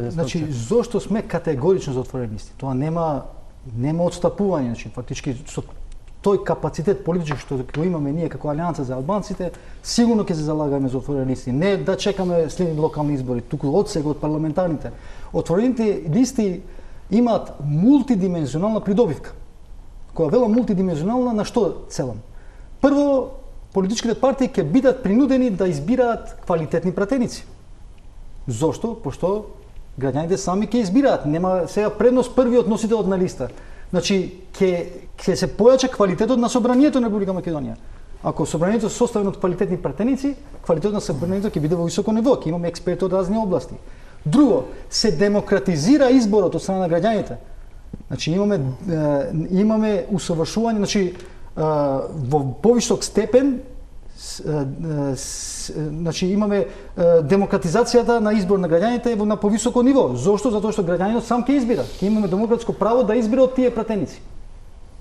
Значи, зошто сме категорично за отворени листи? Тоа нема отстапување, значи фактички со тој капацитет политички што го имаме ние како Алијанса за албанците, сигурно ќе се залагаме за отворени листи. Не да чекаме следни локални избори, туку од сега од парламентарните. Отворените листи имаат мултидимензионална придобивка. Која велам мултидимензионална, на што целам? Прво, политичките партии ќе бидат принудени да избираат квалитетни пратеници. Зошто? Пошто граѓаните сами ќе избираат. Нема сега предност првиот носител на листа. Значи, ќе се појача квалитетот на собранието на Република Македонија. Ако собранието се составено од квалитетни пратеници, квалитетот на собранието ќе биде во високо ниво, ќе имаме експерти од разни области. Друго, се демократизира изборот од страна на граѓаните. Значи имаме усовршување, значи во повисок степен значи имаме демократизацијата на избор на граѓаните на повисоко ниво. Зошто? Затоа што граѓанинот сам ќе избира. Ќе имаме демократско право да избира од тие пратеници.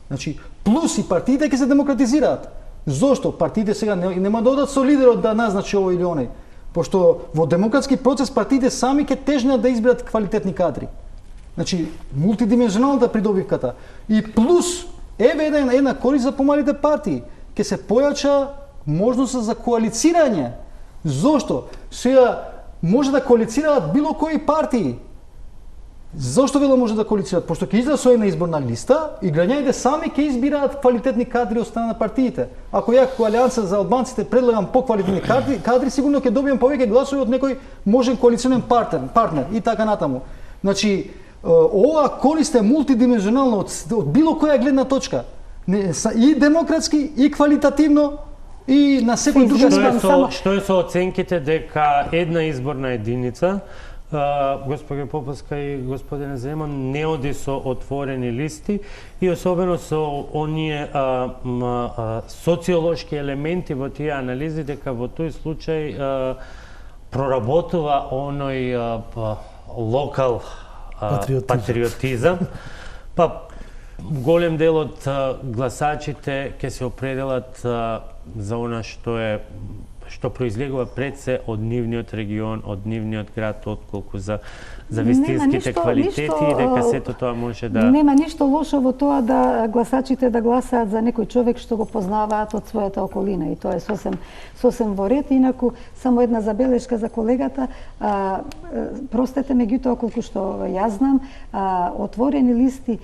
Значи плюс и партиите ќе се демократизираат. Зошто? Партиите сега нема да одат со лидерот да назначи овој или оној. Пошто во демократски процес партиите сами ќе тежнат да изберат квалитетни кадри. Значи, мултидимензионалната придобивката. И плюс, еве една корист за помалите партии. Ќе се појача можност за коалицирање. Зошто? Сега може да коалицираат било кои партии. Зошто вело може да коалицираат? Пошто ќе излезе со една изборна листа и граѓаните сами ќе избираат квалитетни кадри од страна на партиите. Ако ја како Алијанса за албанците предлагам поквалитетни кадри, сигурно ќе добијам повеќе гласови од некој можен коалиционен партнер и така натаму. Значи, ова корист е мултидимензионално од било која гледна точка. И демократски, и квалитативно, и на секој друг аспект. Што е со оценките дека една изборна единица, госпоѓа Поповска и господине Земан, не оди со отворени листи и особено со оние социолошки елементи во тие анализи, дека во тој случај проработува оној локал патриотизам. Па голем дел од гласачите ќе се определат за она што произлегува пред се од нивниот регион, од нивниот град, отколку за вистинските квалитети и дека сето тоа може да... Нема ништо лошо во тоа да гласачите да гласаат за некој човек што го познаваат од својата околина и тоа е сосем во ред. Инаку, само една забелешка за колегата, простете, меѓутоа, колку што јас знам, отворени листи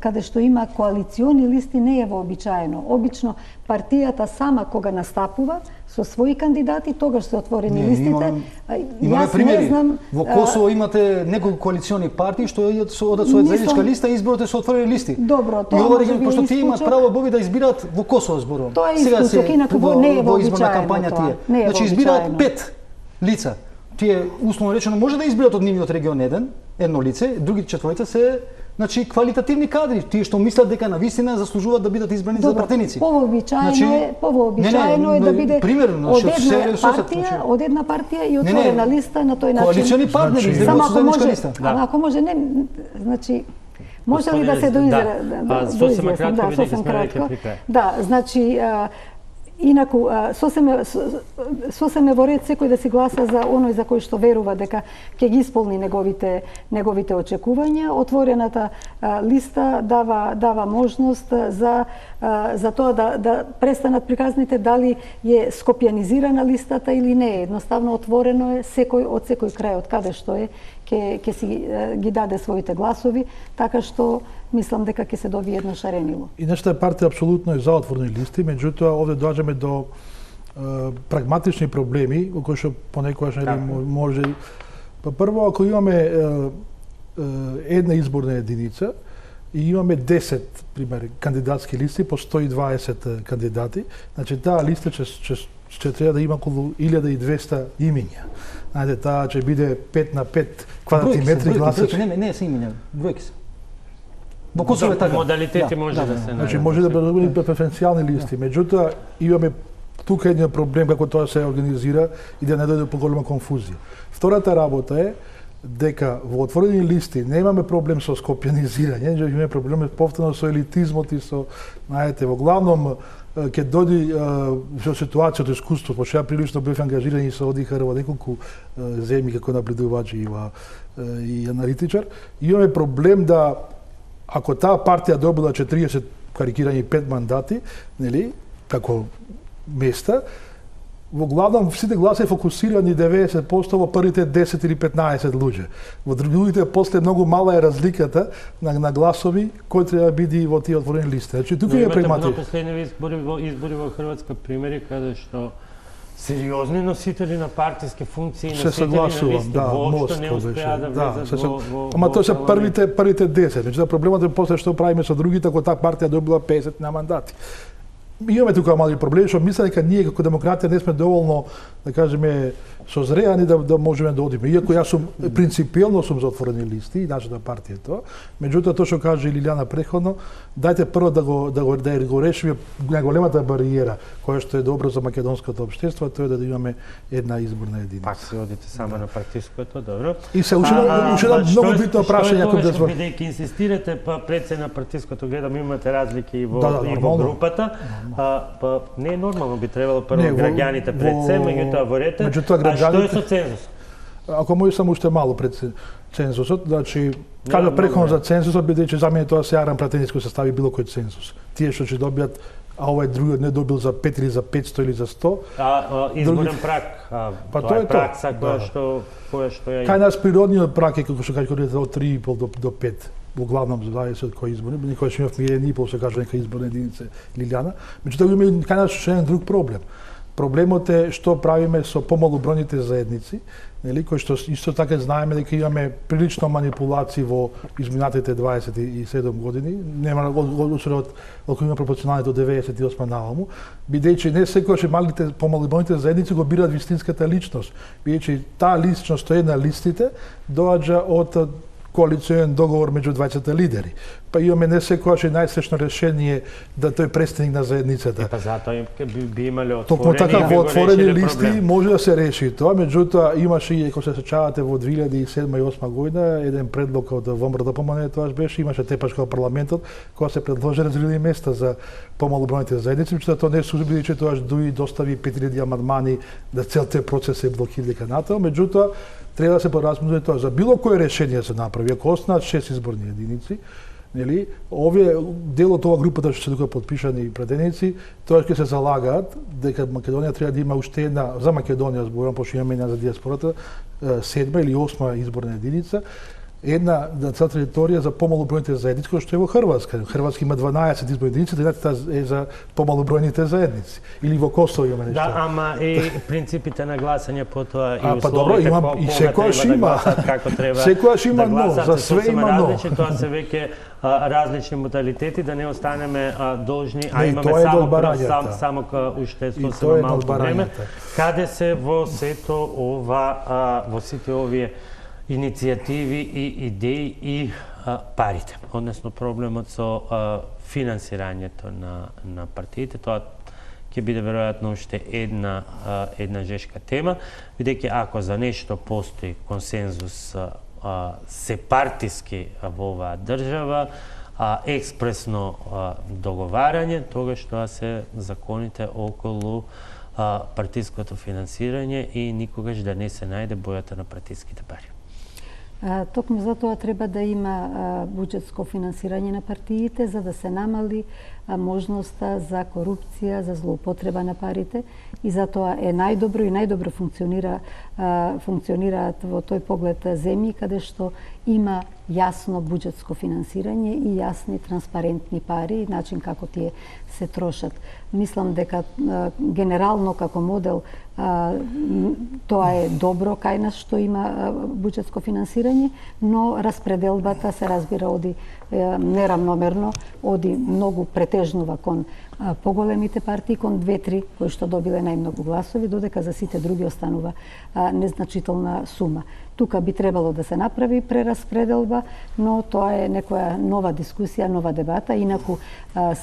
каде што има коалициони листи не е вообичаено. Обично партијата сама кога настапува со своји кандидати, тогаш се отворени листите. Имаме Јас примери. не знам, Во Косово имате неколку коалициони партии што одат со заедничка листа и изборите се отворени листи. Добро, тоа и ова може би пошто тие имаат исклучок. право боби да избираат во Косово зборувам. Тоа е Сега исклучок, се инаку не е во изборна вообичаено кампања тоа. тие. Не е Значи избираат вообичаено. 5 лица. Тие условно речено може да изберат од нивниот регион едно лице, другите четворица се квалитативни кадри, тие што мислат дека навистина заслужуваат да бидат избрани за пратеници. Повообичаено е да биде примерно, од една партија и отворена листа на тој начин. Коалициони партнери, Само ако може, листа. ако може не, значи може ли да се сосем кратко. Да, значи инаку, сосеме во ред секој да си гласа за оној за кој што верува дека ќе ги исполни неговите очекувања. Отворената листа дава можност за тоа да престанат приказните дали е скопјанизирана листата или не. Едноставно отворено е од секој крај од каде што е ќе си ги даде своите гласови, така што мислам дека ќе се добие едно шаренило. И нашата партија апсолутно е за отворени листи, меѓутоа овде доаѓаме до прагматични проблеми, во кои што понекогаш може. Па прво, ако имаме една изборна единица и имаме 10, пример, кандидатски листи по 120 кандидати, значи таа листа ќе треба да има околу 1200 имиња. Знаете, таа ќе биде 5 на 5 квадратни метри гласачи. Не се имиња, бројки се. Во Косово е така. Модалитети може да се најдат. Значи може да бидат преференцијални листи, меѓутоа имаме тука еден проблем како тоа се организира и да не дојде поголема конфузија. Втората работа е дека во отворени листи немаме проблем со скопјанизирање, имаме проблем повторно со елитизмот и со, знаете, во главном ќе дојде со ситуацијата, искуство, пошто ја прилично бев ангажиран и со ОДИХР во неколку земји како наблюдувач и аналитичар. Имаме проблем да ако таа партија добила 40 карикирани 5 мандати, нели, како места, во главном сите гласи фокусирани 90% во првите 10 или 15 луѓе. Во другите после многу мала е разликата на гласови кој треба да биде во тие отворени листи. Значи тука е примати. На последни избори во Хрватска примери каде што сериозни носители на партиски функции и носители на листи воопшто не успеа да влезат во... Ама тоа се првите 10. Значи проблемот е после што правиме со другите ако таа партија добила 50 на мандати. Имаме тука мали проблеми, што мислам дека ние како демократија не сме доволно, да кажеме, созреани да можеме да одиме. Иако јас сум принципиелно сум за отворени листи и нашата партија е тоа. Меѓутоа тоа што каже Лилјана претходно, дајте прво да го решиме најголемата бариера која што е добро за македонското општество, тоа е да имаме една изборна единица. Пак се одите само на партиското, добро. И се уште многу битно прашање ако дозволи. Бидејќи инсистирате пред се на партиското, гледам имате разлики и во групата. Па не е нормално, би требало прво граѓаните пред се, меѓутоа во ред. А што е со цензус? Ако може само уште мало пред цензусот, значи кажа прекон за цензусот бидејќи за мене тоа се јаран пратеници кој се стави било кој цензус. Тие што ќе добијат, а овој другиот не добил за 5 или за 500 или за 100. Изборен прак, тоа е пракса која што ја... Кај нас природниот прак е како што кажа од 3,5 до 5. Во главном зависи од кој избори, никој што имавме 1,5 се кажа нека изборна единица Лилјана. Меѓутоа имаме кај нас уште еден друг проблем. Проблемот е што правиме со помалобројните заедници, нели, кои што исто така знаеме дека имаме прилично манипулации во изминатите 27 години, нема од колку има пропорционални до 98 наваму, бидејќи не секогаш малите помалобројните заедници го бираат вистинската личност, бидејќи таа личност што е на листите доаѓа од коалиционен договор меѓу двајцата лидери. Па имаме не секогаш најсречно решение да тој представник на заедницата. Па затоа би имале отворени. Токму така во отворени листи може да се реши тоа, меѓутоа имаше и ако се сеќавате во 2007 и 2008 година еден предлог од ВМРО-ДПМН, тоа беше имаше тепачка во парламентот која се предложи разделени места за помалобројните заедници, меѓутоа тоа не се случи бидејќи тоаш ДУИ достави 5000 амандмани да цел тој процес се блокира дека натаму, меѓутоа треба да се поразмисли тоа за било кое решение се направи, ако останат 6 изборни единици, нели, овие дел од ова групата што се тука подпишани пратеници, тоа ќе се залагаат дека Македонија треба да има уште една за Македонија зборам, пошто имаме една за диаспората, 7 или 8 изборна единица, една цела територија за помалобројните заедници, кој што е во Хрватска. Хрватска има 12 изборни единици, едната е за помалобројните заедници. Или во Косово има нешто. Да, ама и принципите на гласање потоа и па добро, условите имам и секојаш има. Како треба Секојаш има да но, гласат, за све има но. Тоа се веќе различни модалитети, да не останеме должни, а Не, имаме тоа е само барањата. само уште И тоа е 107 од малку време. барањата. Каде се во сето ова, во сите овие иницијативи и идеи и парите, односно проблемот со финансирањето на партиите, тоа ќе биде веројатно уште една жешка тема, бидејќи ако за нешто постои консензус сепартиски во оваа држава, експресно договарање, тогаш тоа се законите околу партиското финансирање и никогаш да не се најде бојата на партиските пари. Токму затоа треба да има буџетско финансирање на партиите за да се намали можноста за корупција, за злоупотреба на парите и затоа е најдобро и најдобро функционираат во тој поглед земји каде што има јасно буџетско финансирање и јасни транспарентни пари и начин како тие се трошат. Мислам дека генерално како модел тоа е добро кај нас што има буџетско финансирање, но распределбата се разбира оди неравномерно, оди многу претежнува кон поголемите партии, кон 2-3 кои што добиле најмногу гласови, додека за сите други останува незначителна сума. Тука би требало да се направи прераспределба, но тоа е некоја нова дискусија, нова дебата. Инаку,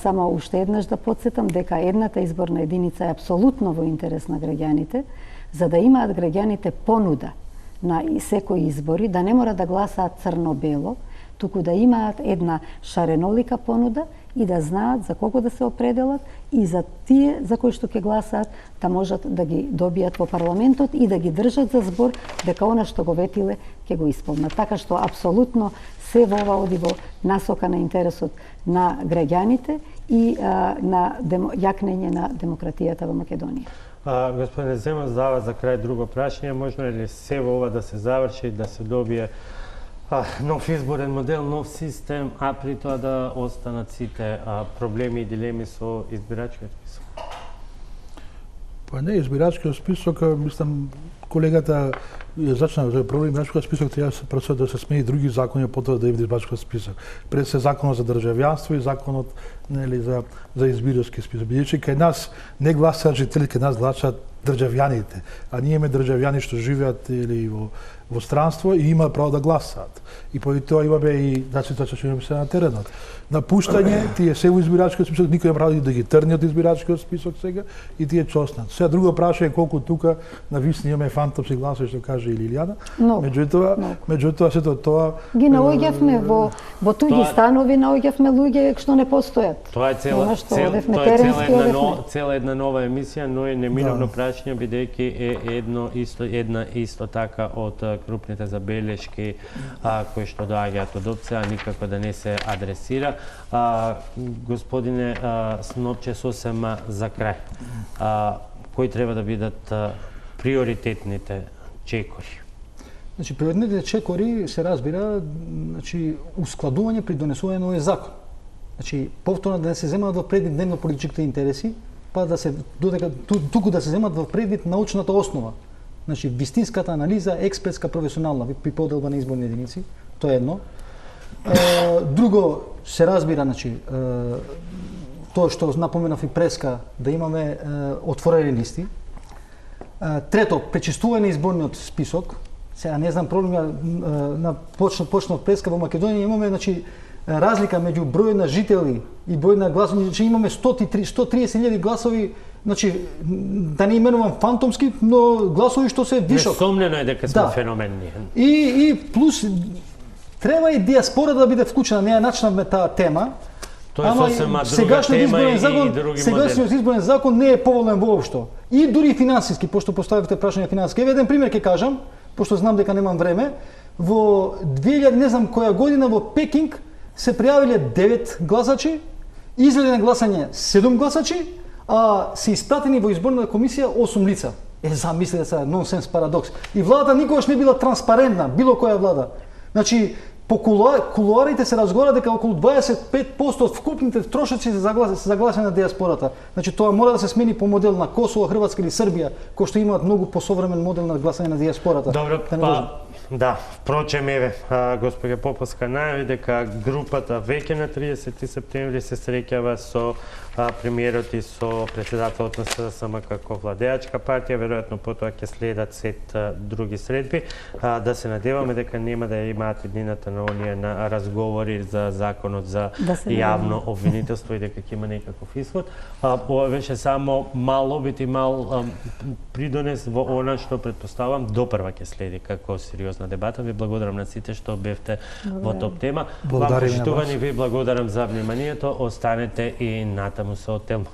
само уште еднаш да подсетам дека едната изборна единица е апсолутно во интерес на граѓаните, за да имаат граѓаните понуда на секои избори, да не мора да гласаат црно-бело, туку да имаат една шаренолика понуда и да знаат за кого да се определат и за тие за кои што ќе гласаат да можат да ги добијат во парламентот и да ги држат за збор дека она што го ветиле ќе го исполнат. Така што апсолутно се во ова оди во насока на интересот на граѓаните и на јакнење на демократијата во Македонија. Господине Земан, задава за крај друго прашање, можно е ли се во ова да се заврши, да се добие нов изборен модел, нов систем, а при тоа да останат сите проблеми и дилеми со избирачкиот список? Па не, избирачкиот список, мислам, колегата зачна за проблем избирачкиот список, треба прво да се смени други закони, потоа да иде избирачкиот список. Пред се законот за државјанство и законот нели за избирачки список. Бидејќи кај нас не гласаат жители, кај нас гласаат државјаните, а ние имаме државјани што живеат или во странство и има право да гласаат. И поради тоа имаме и ситуација што имаме се на теренот. Напуштање, тие се во избирачкиот список, никој нема право да ги трне од избирачкиот список сега и тие чоснат. Сега друго прашање колку тука на висни имаме фантомски гласови што каже и Лилијана. Меѓутоа сето тоа ги наоѓавме во туѓи станови, наоѓавме луѓе што не постојат. Тоа е цела една нова емисија, но е неминовно прашање бидејќи е една исто така од крупните забелешки кои што доаѓаат од опција, никако да не се адресира. Господине Снопче, сосема за крај. Кои треба да бидат приоритетните чекори? Значи, приоритетните чекори се разбира, значи, ускладување при донесување на овој закон. Значи, повторно да не се земаат во предвид дневно-политичките интереси, па да се додека туку да се земаат во предвид научната основа. Значи, вистинската анализа, експертска, професионална при поделба на изборни единици, тоа е едно. Друго, се разбира, значи, тоа што напоменав и преска, да имаме отворени листи. Трето, пречистување изборниот список. Сега не знам, проблем почна од преска во Македонија имаме, значи, разлика меѓу број на жители и број на гласови, значи имаме 130.000 гласови. Значи, да не именувам фантомски, но гласови што се вишок. Несомнено е дека сме феноменни. И плюс, треба и диаспора да биде вклучена. Не ја начнавме таа тема. Тоа е сосема друга тема и други модели. Сегашниот изборен закон не е поволен воопшто. И дури финансиски, пошто поставивте прашање финансиски. Еве еден пример ќе кажам, пошто знам дека немам време. Во 2000, не знам која година, во Пекинг се пријавиле 9 гласачи, излезе на гласање 7 гласачи, а се испратени во изборната комисија 8 лица. Замислете се, нонсенс, парадокс. И владата никогаш не била транспарентна, било која влада. Значи, по кулуарите се разговара дека околу 25% од вкупните трошоци се загласени на диаспората. Значи тоа мора да се смени по модел на Косово, Хрватска или Србија, кои што имаат многу посовремен модел на гласање на диаспората. Добро, да, впрочем, еве, госпоѓа Поповска најави дека групата веќе на 30 септември се среќава со премиерот и со председателот на СДСМ како владеачка партија, веројатно потоа ќе следат сет други средби. Да се надеваме дека нема да имаат еднината на оние на разговори за законот за јавно обвинителство и дека ќе има некаков исход. Ова беше само мал обид и мал придонес во она што предпоставам допрва ќе следи како сериозна дебата. Ви благодарам на сите што бевте во топ тема. Вам, почитувани, ви благодарам за вниманието. Останете и натаму со Телма.